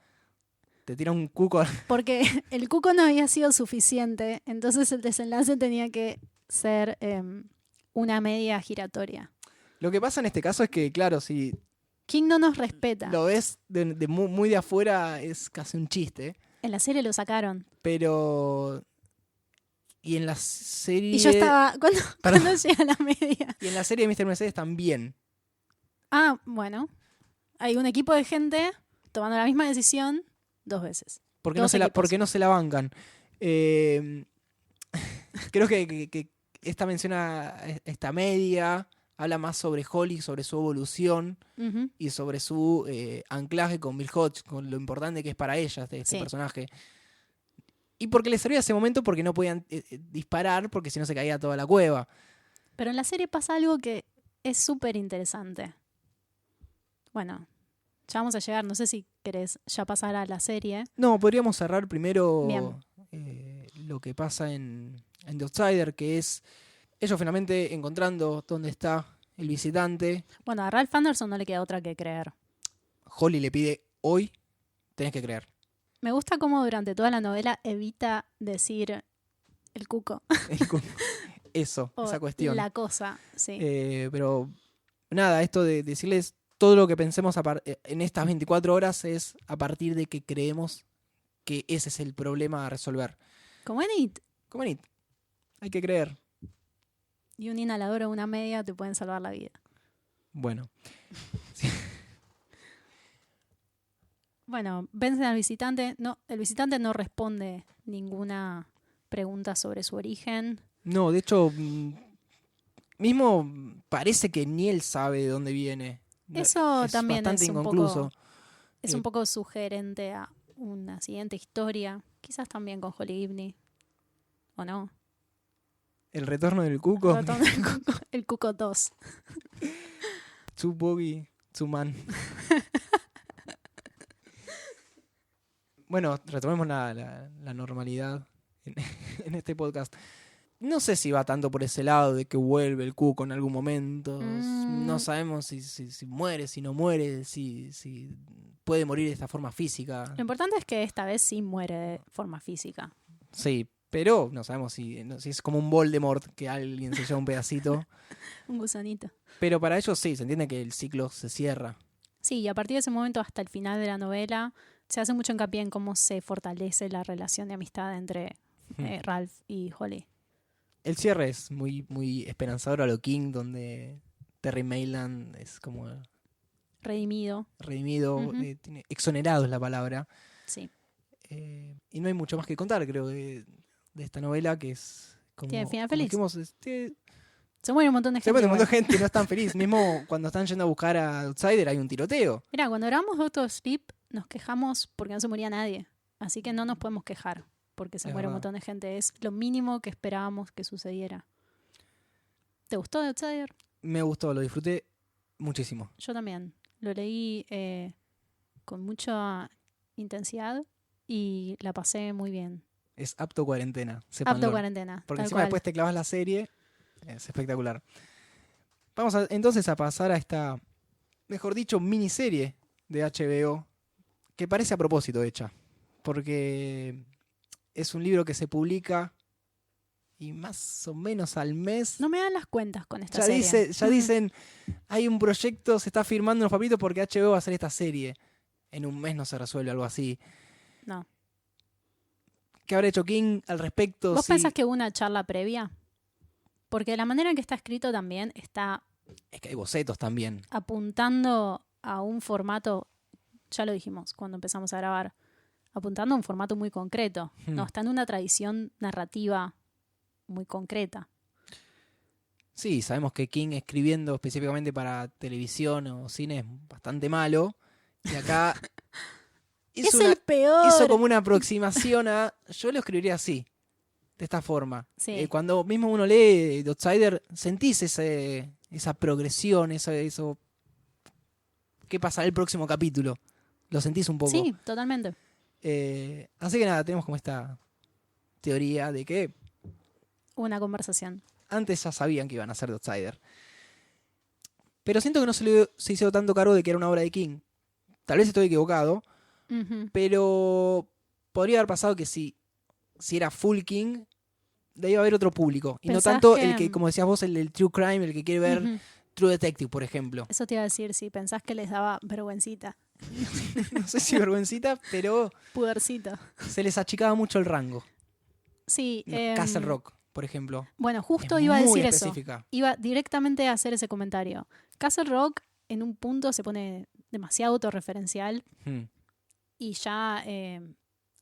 Te tira un cuco. Porque el cuco no había sido suficiente, entonces el desenlace tenía que ser una media giratoria. Lo que pasa en este caso es que, claro, si King no nos respeta. lo ves muy de afuera, es casi un chiste. En la serie lo sacaron. Pero. Y en la serie. Y yo estaba. ¿Cuándo llega la media? Y en la serie de Mr. Mercedes también. Ah, bueno. Hay un equipo de gente tomando la misma decisión 2 veces. ¿Por Dos equipos. qué no se la bancan? Creo que esta menciona esta media. Habla más sobre Holly, sobre su evolución Ujú. y sobre su anclaje con Bill Hodge, con lo importante que es para ella este Sí. personaje. Y porque le servía ese momento porque no podían disparar, porque si no se caía toda la cueva. Pero en la serie pasa algo que es súper interesante. Bueno, ya vamos a llegar. No sé si querés ya pasar a la serie. No, podríamos cerrar primero Bien. lo que pasa en The Outsider, que es ellos finalmente encontrando dónde está el visitante. Bueno, a Ralph Anderson no le queda otra que creer. Holly le pide, hoy tenés que creer. Me gusta cómo durante toda la novela evita decir el cuco. Eso, o esa cuestión. la cosa, sí. Pero nada, esto de decirles todo lo que pensemos en estas 24 horas es a partir de que creemos que ese es el problema a resolver. Como en It. Como en It. Hay que creer. Y un inhalador o una media te pueden salvar la vida. Bueno. Sí. Bueno, vencen al visitante. No, el visitante no responde ninguna pregunta sobre su origen. No, de hecho, mismo parece que ni él sabe de dónde viene. Eso es también bastante es inconcluso. un poco sugerente a una siguiente historia. Quizás también con Holly Gibney. ¿O no? El retorno del cuco. El Cuco 2. Two Bogey, Two Man. Bueno, retomemos la normalidad en este podcast. No sé si va tanto por ese lado de que vuelve el cuco en algún momento. No sabemos si muere, si no muere, si puede morir de esta forma física. Lo importante es que esta vez sí muere de forma física. Sí, pero no sabemos si es como un Voldemort que alguien se lleva un pedacito. Un gusanito. Pero para ellos sí, se entiende que el ciclo se cierra. Sí, y a partir de ese momento hasta el final de la novela se hace mucho hincapié en cómo se fortalece la relación de amistad entre Ralph y Holly. El cierre es muy, muy esperanzador a lo King, donde Terry Maitland es como Redimido. Tiene, exonerado es la palabra. Sí. Y no hay mucho más que contar, creo, de esta novela, que es como... Tiene final feliz. Se muere un montón de gente. Se muere un montón de gente y no están feliz. Mismo cuando están yendo a buscar a Outsider hay un tiroteo. Mira, cuando grabamos Doctor Sleep nos quejamos porque no se moría nadie. Así que no nos podemos quejar porque se muere un montón de gente. Es lo mínimo que esperábamos que sucediera. ¿Te gustó The Outsider? Me gustó, lo disfruté muchísimo. Yo también. Lo leí con mucha intensidad y la pasé muy bien. Es apto cuarentena. Apto cuarentena. Porque encima después te clavas la serie. Es espectacular. Vamos entonces a pasar a esta, mejor dicho, miniserie de HBO, que parece a propósito hecha. Porque es un libro que se publica y más o menos al mes... No me dan las cuentas con esta serie. Ya dicen, hay un proyecto, se está firmando unos papitos porque HBO va a hacer esta serie. En un mes no se resuelve, algo así. No. ¿Qué habrá hecho King al respecto? ¿Vos pensás que hubo una charla previa? Porque la manera en que está escrito también está... Es que hay bocetos también. Apuntando a un formato, ya lo dijimos cuando empezamos a grabar, apuntando a un formato muy concreto. No, está en una tradición narrativa muy concreta. Sí, sabemos que King escribiendo específicamente para televisión o cine es bastante malo. Y acá el peor. hizo como una aproximación a... Yo lo escribiría así, de esta forma. Sí. Cuando mismo uno lee The Outsider, sentís esa progresión, eso... ¿Qué pasará el próximo capítulo? Lo sentís un poco. Sí, totalmente. Así que nada, tenemos como esta teoría de que... Una conversación. Antes ya sabían que iban a ser The Outsider. Pero siento que no se hizo tanto cargo de que era una obra de King. Tal vez estoy equivocado, pero podría haber pasado que si era full King, debía haber otro público. Y no tanto el que, como decías vos, el del True Crime, el que quiere ver True Detective, por ejemplo. Eso te iba a decir, si pensás que les daba vergüencita. No sé si vergüencita, pero... Pudorcita. Se les achicaba mucho el rango. Sí. Castle Rock, por ejemplo. Bueno, justo iba a decir específica. Eso. Iba directamente a hacer ese comentario. Castle Rock en un punto se pone demasiado autorreferencial y ya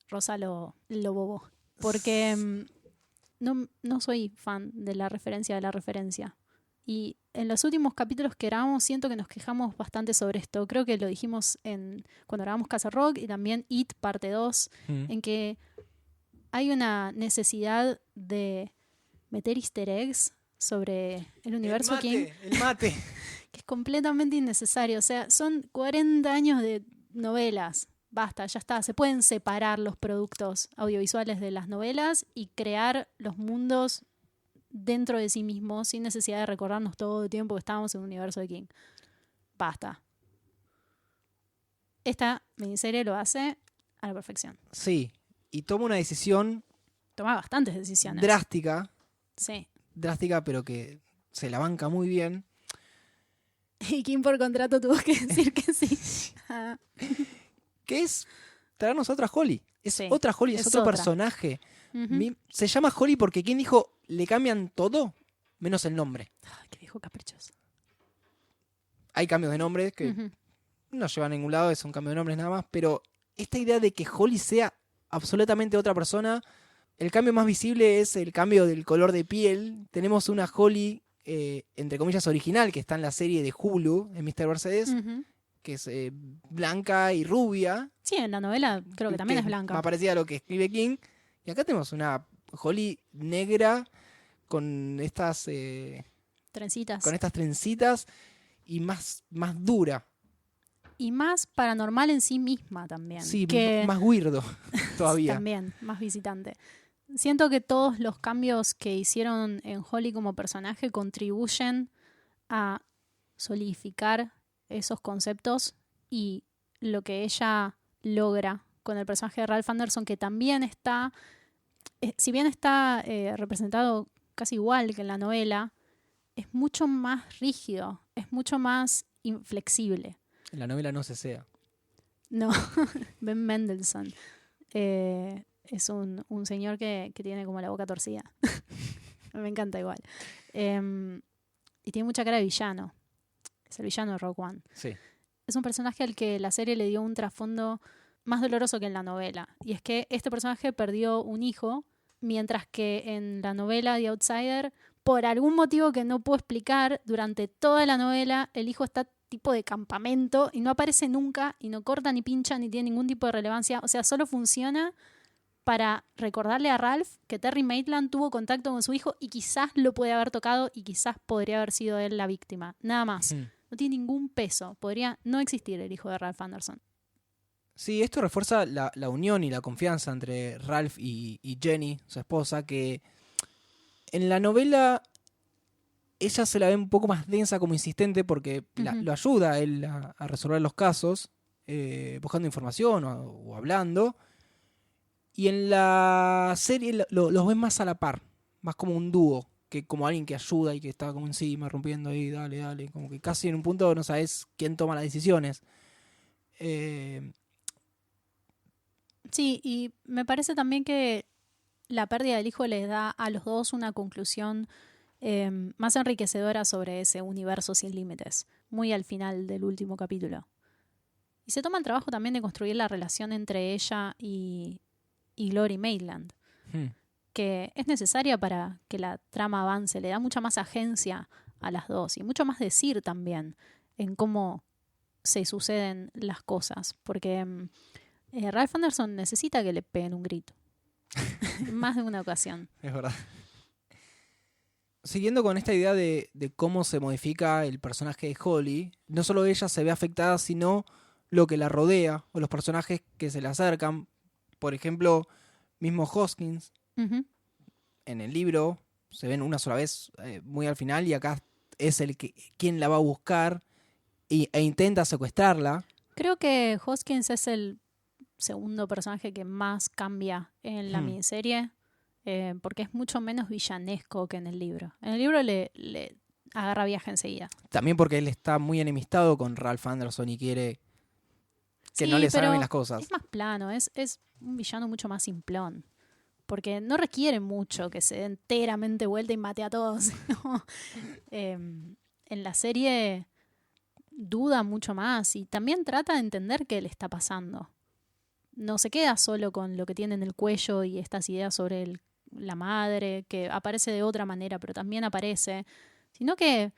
Rosa lo bobó. Porque no soy fan de la referencia. Y en los últimos capítulos que grabamos siento que nos quejamos bastante sobre esto. Creo que lo dijimos cuando grabamos Castle Rock y también It parte 2, en que hay una necesidad de meter easter eggs sobre el universo King. El mate. que es completamente innecesario. O sea, son 40 años de novelas. Basta, ya está. Se pueden separar los productos audiovisuales de las novelas y crear los mundos dentro de sí mismos sin necesidad de recordarnos todo el tiempo que estábamos en un universo de King. Basta. Esta miniserie lo hace a la perfección. Sí, y toma una decisión Toma bastantes decisiones. drástica, Sí. pero que se la banca muy bien. Y King por contrato tuvo que decir que sí. Que es traernos a otra Holly. Es Sí, otra Holly, es otro otra. personaje. Uh-huh. Se llama Holly porque ¿quién dijo? Le cambian todo menos el nombre. Ay, qué viejo caprichoso. Hay cambios de nombres que Uh-huh. no llevan a ningún lado, es un cambio de nombres nada más, pero esta idea de que Holly sea absolutamente otra persona, el cambio más visible es el cambio del color de piel. Tenemos una Holly, entre comillas, original, que está en la serie de Hulu, en Mr. Mercedes, Uh-huh. que es blanca y rubia. Sí, en la novela creo que también es blanca. Más parecida a lo que escribe King. Y acá tenemos una Holly negra con estas trencitas y más dura. Y más paranormal en sí misma también. Sí, que más weirdo todavía. también, más visitante. Siento que todos los cambios que hicieron en Holly como personaje contribuyen a solidificar esos conceptos y lo que ella logra con el personaje de Ralph Anderson, que también está, si bien está representado casi igual que en la novela, es mucho más rígido, es mucho más inflexible. En la novela no se sea. No, Ben Mendelsohn es un señor que tiene como la boca torcida. Me encanta igual. Y tiene mucha cara de villano. Es el villano de Rogue One. Sí. Es un personaje al que la serie le dio un trasfondo más doloroso que en la novela. Y es que este personaje perdió un hijo, mientras que en la novela The Outsider, por algún motivo que no puedo explicar, durante toda la novela el hijo está tipo de campamento y no aparece nunca y no corta ni pincha ni tiene ningún tipo de relevancia. O sea, solo funciona para recordarle a Ralph que Terry Maitland tuvo contacto con su hijo y quizás lo puede haber tocado y quizás podría haber sido él la víctima. Nada más. No tiene ningún peso. Podría no existir el hijo de Ralph Anderson. Sí, esto refuerza la unión y la confianza entre Ralph y Jenny, su esposa, que en la novela ella se la ve un poco más densa, como insistente, porque lo ayuda a él a resolver los casos, buscando información o hablando. Y en la serie los ven más a la par, más como un dúo, que como alguien que ayuda y que está como encima, rompiendo ahí, dale, como que casi en un punto no sabes quién toma las decisiones. Sí, y me parece también que la pérdida del hijo les da a los dos una conclusión más enriquecedora sobre ese universo sin límites, muy al final del último capítulo. Y se toma el trabajo también de construir la relación entre ella y Glory Maitland, que es necesaria para que la trama avance, le da mucha más agencia a las dos y mucho más decir también en cómo se suceden las cosas, porque Ralph Anderson necesita que le peguen un grito. Más de una ocasión. Es verdad. Siguiendo con esta idea de cómo se modifica el personaje de Holly, no solo ella se ve afectada, sino lo que la rodea o los personajes que se le acercan. Por ejemplo, mismo Hoskins, en el libro se ven una sola vez muy al final y acá es quien la va a buscar e intenta secuestrarla. Creo que Hoskins es el segundo personaje que más cambia en la miniserie, porque es mucho menos villanesco que en el libro. En el libro le agarra viaje enseguida. También porque él está muy enemistado con Ralph Anderson y quiere que no le salgan bien las cosas. Es más plano, es un villano mucho más simplón. Porque no requiere mucho que se dé enteramente vuelta y mate a todos. ¿No? En la serie duda mucho más y también trata de entender qué le está pasando. No se queda solo con lo que tiene en el cuello y estas ideas sobre la madre, que aparece de otra manera, pero también aparece, sino que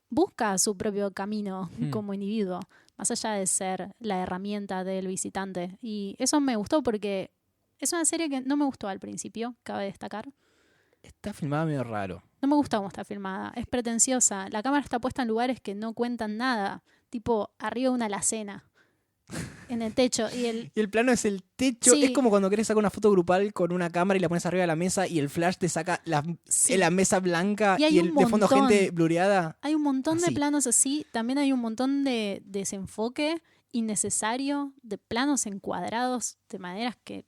busca su propio camino como individuo, más allá de ser la herramienta del visitante. Y eso me gustó porque es una serie que no me gustó al principio, cabe destacar. Está filmada medio raro. No me gusta cómo está filmada. Es pretenciosa. La cámara está puesta en lugares que no cuentan nada. Tipo, arriba de una alacena. En el techo. Y el plano es el techo. Sí. Es como cuando querés sacar una foto grupal con una cámara y la pones arriba de la mesa y el flash te saca Sí. la mesa blanca Y hay un de fondo montón. gente blureada. Hay un montón de Así. planos así. También hay un montón de desenfoque innecesario, de planos encuadrados de maneras que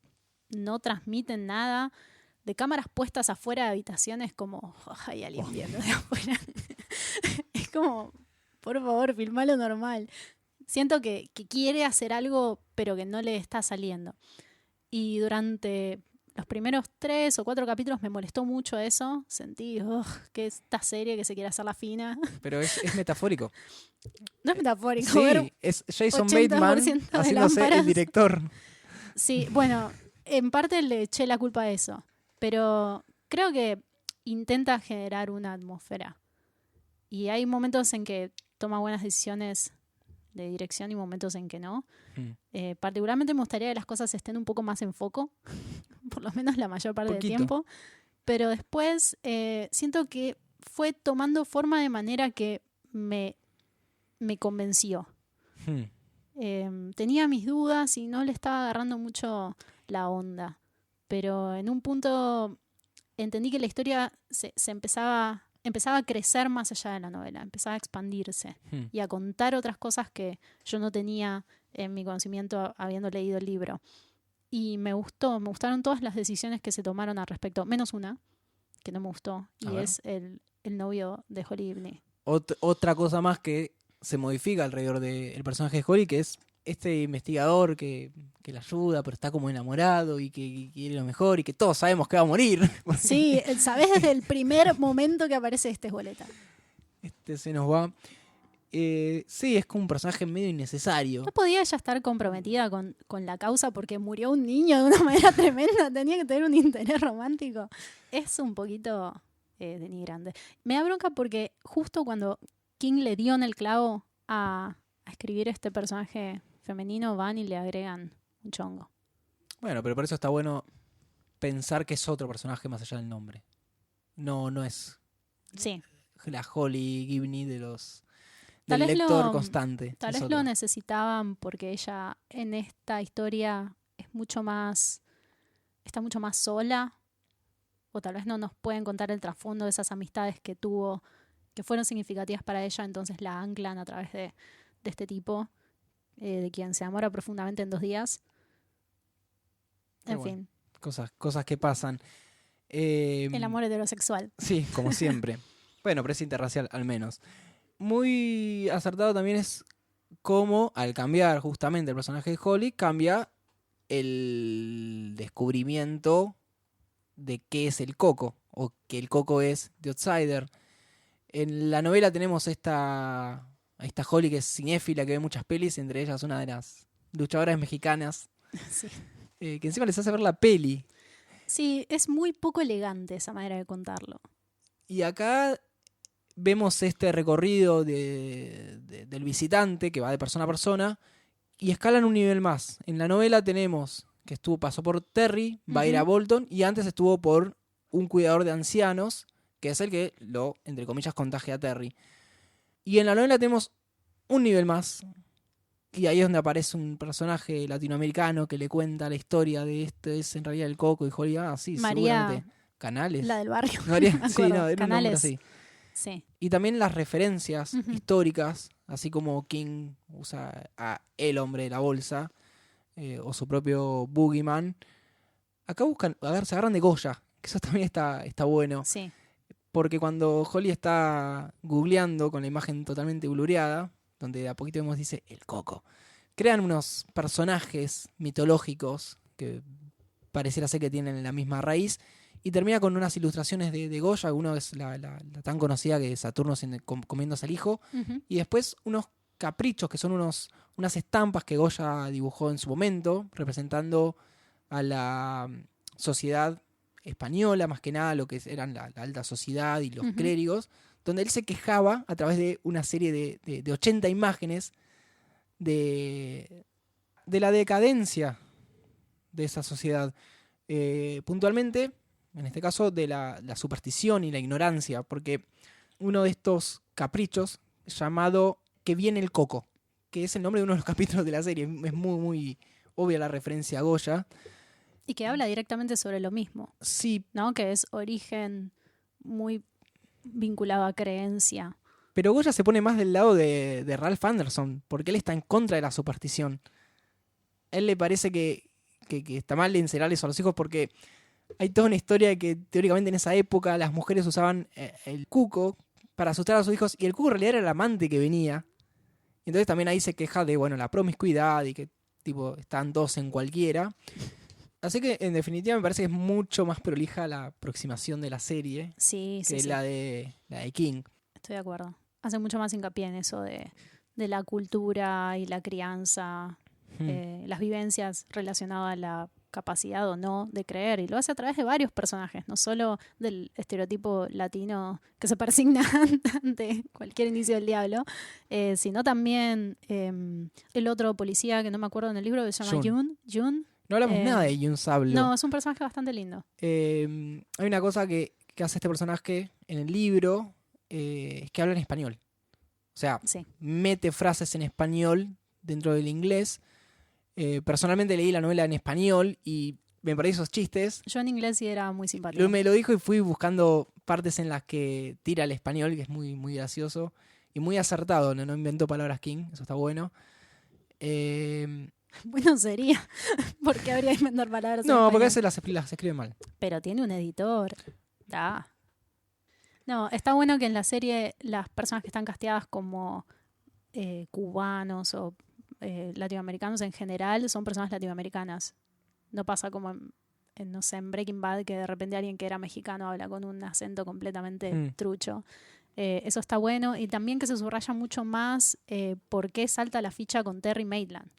no transmiten nada, de cámaras puestas afuera de habitaciones como, hay alguien viendo de afuera. Es como, por favor, filmalo normal. Siento que quiere hacer algo, pero que no le está saliendo. Y durante los primeros 3 o 4 capítulos me molestó mucho eso. Sentí que esta serie que se quiere hacer la fina. Pero es metafórico. No es metafórico. ver Sí, es Jason 80% Bateman de haciéndose lámparas. el director. Sí, bueno, en parte le eché la culpa a eso. Pero creo que intenta generar una atmósfera. Y hay momentos en que toma buenas decisiones de dirección y momentos en que no. Particularmente me gustaría que las cosas estén un poco más en foco, por lo menos la mayor parte del tiempo. Pero después siento que fue tomando forma de manera que me convenció. Tenía mis dudas y no le estaba agarrando mucho la onda. Pero en un punto entendí que la historia se empezaba a crecer más allá de la novela, empezaba a expandirse y a contar otras cosas que yo no tenía en mi conocimiento habiendo leído el libro. Y me gustaron todas las decisiones que se tomaron al respecto, menos una, que no me gustó, y es el novio de Holly Gibney. Otra cosa más que se modifica alrededor del personaje de Holly, que es este investigador que la ayuda, pero está como enamorado y que quiere lo mejor y que todos sabemos que va a morir. Sí, sabés desde el primer momento que aparece este boleta. Se nos va. Sí, es como un personaje medio innecesario. No podía ella estar comprometida con la causa porque murió un niño de una manera tremenda. Tenía que tener un interés romántico. Es un poquito denigrante. Me da bronca porque justo cuando King le dio en el clavo a escribir este personaje femenino, van y le agregan un chongo. Bueno, pero por eso está bueno pensar que es otro personaje más allá del nombre. No es Sí. la Holly Gibney del Tal vez lector constante. Tal es vez otro. lo necesitaban porque ella en esta historia está mucho más sola, o tal vez no nos pueden contar el trasfondo de esas amistades que tuvo, que fueron significativas para ella, entonces la anclan a través de este tipo, de quien se enamora profundamente en 2 días. En fin. Cosas que pasan. El amor heterosexual. Sí, como siempre. Bueno, pero es interracial al menos. Muy acertado también es cómo, al cambiar justamente el personaje de Holly, cambia el descubrimiento de qué es el coco, o que el coco es The Outsider. En la novela tenemos esta Holly que es cinéfila, que ve muchas pelis, entre ellas una de las luchadoras mexicanas, Sí. que encima les hace ver la peli. Sí, es muy poco elegante esa manera de contarlo. Y acá vemos este recorrido del visitante que va de persona a persona y escalan un nivel más. En la novela tenemos que pasó por Terry, va a ir a Bolton, y antes estuvo por un cuidador de ancianos, que es el que lo, entre comillas, contagia a Terry. Y en la novela tenemos un nivel más, y ahí es donde aparece un personaje latinoamericano que le cuenta la historia de esto, es en realidad el coco, y Holly, sí, María, seguramente. Canales. La del barrio. María, Me sí, acuerdo. no, era Canales. un nombre así. Sí. Y también las referencias históricas, así como King usa a el hombre de la bolsa, o su propio Boogeyman. Acá se agarran de Goya, que eso también está bueno. Sí. Porque cuando Holly está googleando con la imagen totalmente blureada, donde de a poquito vemos dice el coco, crean unos personajes mitológicos que pareciera ser que tienen la misma raíz, y termina con unas ilustraciones de Goya. Uno es la tan conocida que es Saturno comiéndose al hijo, y después unos caprichos que son unas estampas que Goya dibujó en su momento, representando a la sociedad española, más que nada lo que eran la alta sociedad y los clérigos, donde él se quejaba a través de una serie de 80 imágenes de la decadencia de esa sociedad. Puntualmente en este caso, de la superstición y la ignorancia, porque uno de estos caprichos llamado Que viene el coco, que es el nombre de uno de los capítulos de la serie, es muy, muy obvia la referencia a Goya. Y que habla directamente sobre lo mismo, Sí, ¿no? Que es origen muy vinculado a creencia. pero Goya se pone más del lado de Ralph Anderson, porque él está en contra de la superstición. A él le parece que está mal encerrarles a los hijos porque hay toda una historia de que teóricamente en esa época las mujeres usaban el cuco para asustar a sus hijos y el cuco en realidad era el amante que venía. Entonces también ahí se queja de la promiscuidad y que tipo están dos en cualquiera. Así que en definitiva me parece que es mucho más prolija la aproximación de la serie Sí, que sí. la de King. Estoy de acuerdo. Hace mucho más hincapié en eso de la cultura y la crianza, las vivencias relacionadas a la capacidad o no de creer. Y lo hace a través de varios personajes, no solo del estereotipo latino que se persigna ante cualquier inicio del diablo, sino también el otro policía que no me acuerdo en el libro que se llama Jun. No hablamos nada de Jun Sablo. No, es un personaje bastante lindo. Hay una cosa que hace este personaje en el libro, es que habla en español. O sea, Sí. mete frases en español dentro del inglés. Personalmente leí la novela en español y me parecen esos chistes. Yo en inglés sí era muy simpático. Me lo dijo y fui buscando partes en las que tira el español, que es muy, muy gracioso y muy acertado. No inventó palabras King, eso está bueno. Bueno, sería. ¿Por qué habría que inventar palabras? No, porque a veces las escribe mal. Pero tiene un editor. Da. No, está bueno que en la serie las personas que están casteadas como cubanos o latinoamericanos en general son personas latinoamericanas. No pasa como no sé, en Breaking Bad, que de repente alguien que era mexicano habla con un acento completamente trucho. Eso está bueno. Y también que se subraya mucho más por qué salta la ficha con Terry Maitland.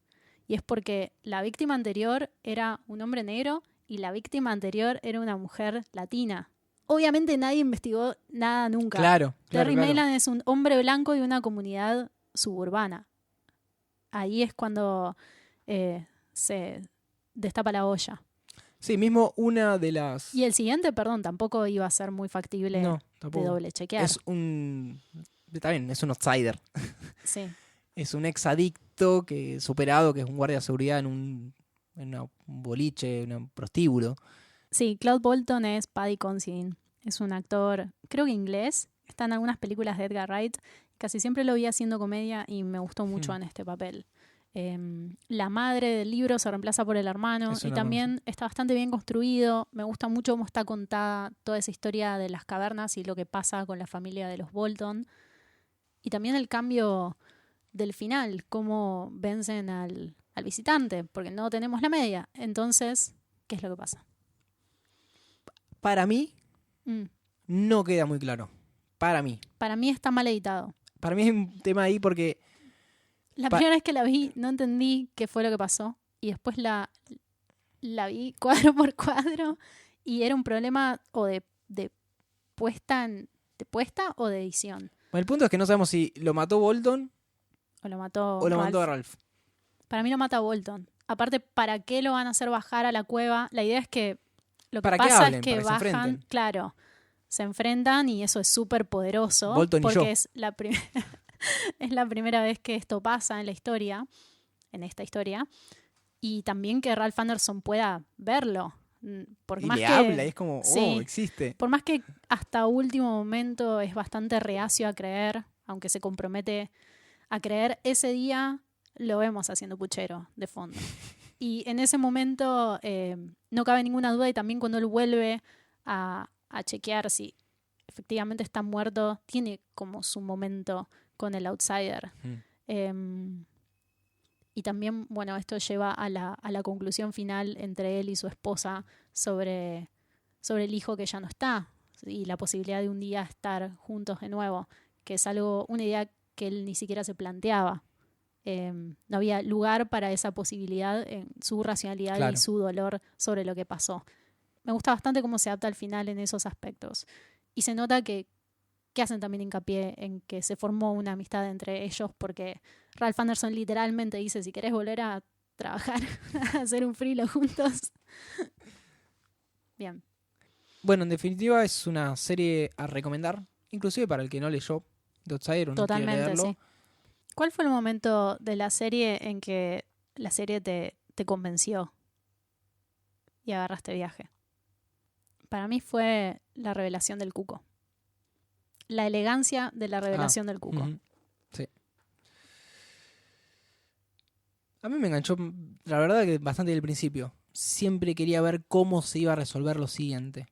Y es porque la víctima anterior era un hombre negro y la víctima anterior era una mujer latina. Obviamente nadie investigó nada nunca. Claro. Terry Maitland es un hombre blanco de una comunidad suburbana. Ahí es cuando se destapa la olla. Sí, mismo una de las... Y el siguiente, perdón, tampoco iba a ser muy factible de doble chequear. Está bien, es un outsider. Sí. Es un ex adicto superado, que es un guardia de seguridad en un boliche, en un prostíbulo. Sí, Cloud Bolton es Paddy Considine. Es un actor, creo que inglés. Está en algunas películas de Edgar Wright. Casi siempre lo vi haciendo comedia y me gustó mucho en este papel. La madre del libro se reemplaza por el hermano y también está bastante bien construido. Me gusta mucho cómo está contada toda esa historia de las cavernas y lo que pasa con la familia de los Bolton. Y también el cambio del final, cómo vencen al visitante, porque no tenemos la media. Entonces, ¿qué es lo que pasa? Para mí, no queda muy claro. Para mí. Para mí está mal editado. Para mí hay un tema ahí porque... La primera vez que la vi no entendí qué fue lo que pasó. Y después la vi cuadro por cuadro y era un problema o de puesta o de edición. Bueno, el punto es que no sabemos si lo mató Bolton o lo mató Ralph. Para mí lo mata Bolton. Aparte, ¿para qué lo van a hacer bajar a la cueva? La idea es que lo que pasa es que bajan, claro, se enfrentan y eso es súper poderoso. Bolton porque es la primera vez que esto pasa en esta historia. Y también que Ralph Anderson pueda verlo. Y le habla, y es como, existe. Por más que hasta último momento es bastante reacio a creer, aunque se compromete a creer, ese día lo vemos haciendo puchero de fondo. Y en ese momento no cabe ninguna duda, y también cuando él vuelve a chequear si efectivamente está muerto, tiene como su momento con el outsider. Y también, bueno, esto lleva a la conclusión final entre él y su esposa sobre el hijo que ya no está y la posibilidad de un día estar juntos de nuevo, que es una idea que él ni siquiera se planteaba. No había lugar para esa posibilidad en su racionalidad y su dolor sobre lo que pasó. Me gusta bastante cómo se adapta al final en esos aspectos. Y se nota que hacen también hincapié en que se formó una amistad entre ellos, porque Ralph Anderson literalmente dice, si querés volver a trabajar, a hacer un frilo juntos. Bien. Bueno, en definitiva es una serie a recomendar, inclusive para el que no leyó The Outsider o no quiere Totalmente, leerlo. sí. ¿Cuál fue el momento de la serie en que la serie te convenció y agarraste viaje? Para mí fue la revelación del cuco. La elegancia de la revelación del cuco. Ujú, sí. A mí me enganchó, la verdad, que bastante del principio. Siempre quería ver cómo se iba a resolver lo siguiente.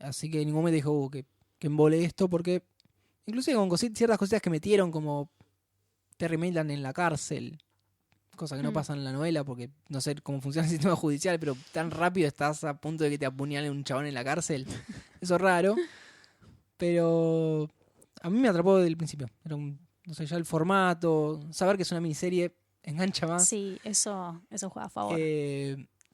Así que en ningún momento dijo que embole esto, porque inclusive con ciertas cositas que metieron, como Terry Maitland en la cárcel, cosa que no pasa en la novela, porque no sé cómo funciona el sistema judicial, pero tan rápido estás a punto de que te apuñale un chabón en la cárcel. Eso es raro. Pero a mí me atrapó desde el principio. Era no sé, ya el formato, saber que es una miniserie engancha más. Sí, eso juega a favor.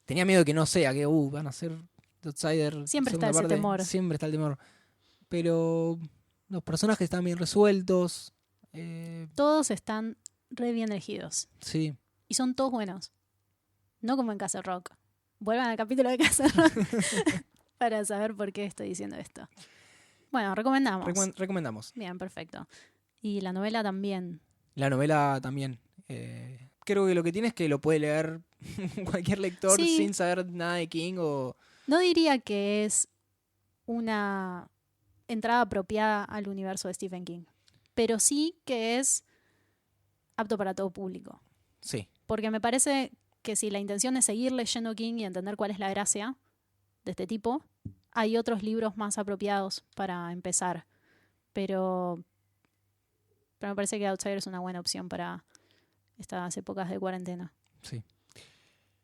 Tenía miedo de que no sea, que van a ser The Outsider. Siempre está ese parte. temor. Siempre está el temor. Pero los personajes están bien resueltos. Todos están re bien elegidos. Sí. Y son todos buenos. No como en Castle Rock. Vuelvan al capítulo de Castle Rock para saber por qué estoy diciendo esto. Bueno, recomendamos. Recomendamos. Bien, perfecto. Y la novela también. La novela también. Creo que lo que tiene es que lo puede leer cualquier lector Sí. sin saber nada de King o... No diría que es una entrada apropiada al universo de Stephen King, pero sí que es apto para todo público. Sí. Porque me parece que si la intención es seguir leyendo King y entender cuál es la gracia de este tipo, hay otros libros más apropiados para empezar. Pero me parece que Outsider es una buena opción para estas épocas de cuarentena. Sí.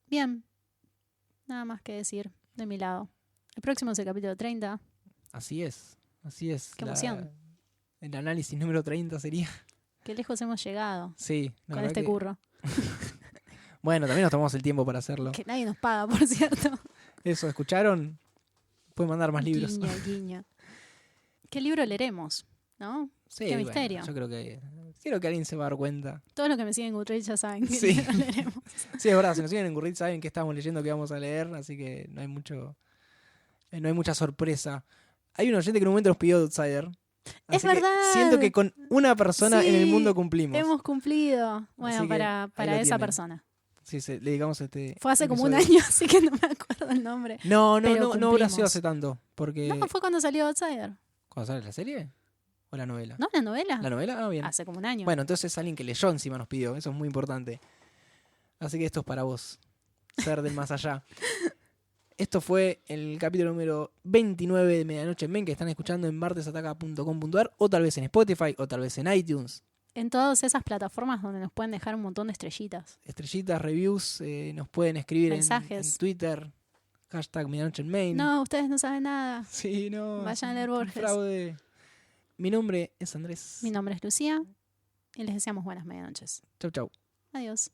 Bien, nada más que decir de mi lado. El próximo es el capítulo 30. Así es. Qué emoción. El análisis número 30 sería. Qué lejos hemos llegado Sí. con este curro. Bueno, también nos tomamos el tiempo para hacerlo. Que nadie nos paga, por cierto. Eso, ¿escucharon? Pueden mandar más libros. Guiño, guiño. ¿Qué libro leeremos? ¿No? Sí, Qué bueno, misterio. yo creo que alguien se va a dar cuenta. Todos los que me siguen en Goodreads ya saben que Sí. lo leeremos. Sí, es verdad, si nos siguen en Goodreads saben que estamos leyendo, que vamos a leer, así que no hay mucha sorpresa. Hay un oyente que en un momento nos pidió Outsider. Es Así que verdad. siento que con una persona Sí, en el mundo cumplimos. Hemos cumplido. Bueno, Así que para ahí lo esa tienen. persona. Sí, le dedicamos este. Fue hace como un episodio. año, así que no me acuerdo el nombre. No Pero habrá cumplimos. sido hace tanto. Porque. No, fue cuando salió Outsider. ¿Cuándo sale la serie? ¿O la novela? ¿No? ¿La novela? ¿La novela? Ah, bien. Hace como un año. Bueno, entonces alguien que leyó encima nos pidió. Eso es muy importante. Así que esto es para vos. Ser del más allá. Esto fue el capítulo número 29 de Medianoche en Men, que están escuchando en martesataca.com.ar, o tal vez en Spotify, o tal vez en iTunes. En todas esas plataformas donde nos pueden dejar un montón de estrellitas. Estrellitas, reviews, nos pueden escribir Mensajes. en Twitter, hashtag Medianoche en Main. No, ustedes no saben nada. Sí, no. Vayan a leer Borges. Fraude. Mi nombre es Andrés. Mi nombre es Lucía y les deseamos buenas medianoches. Chau, chau. Adiós.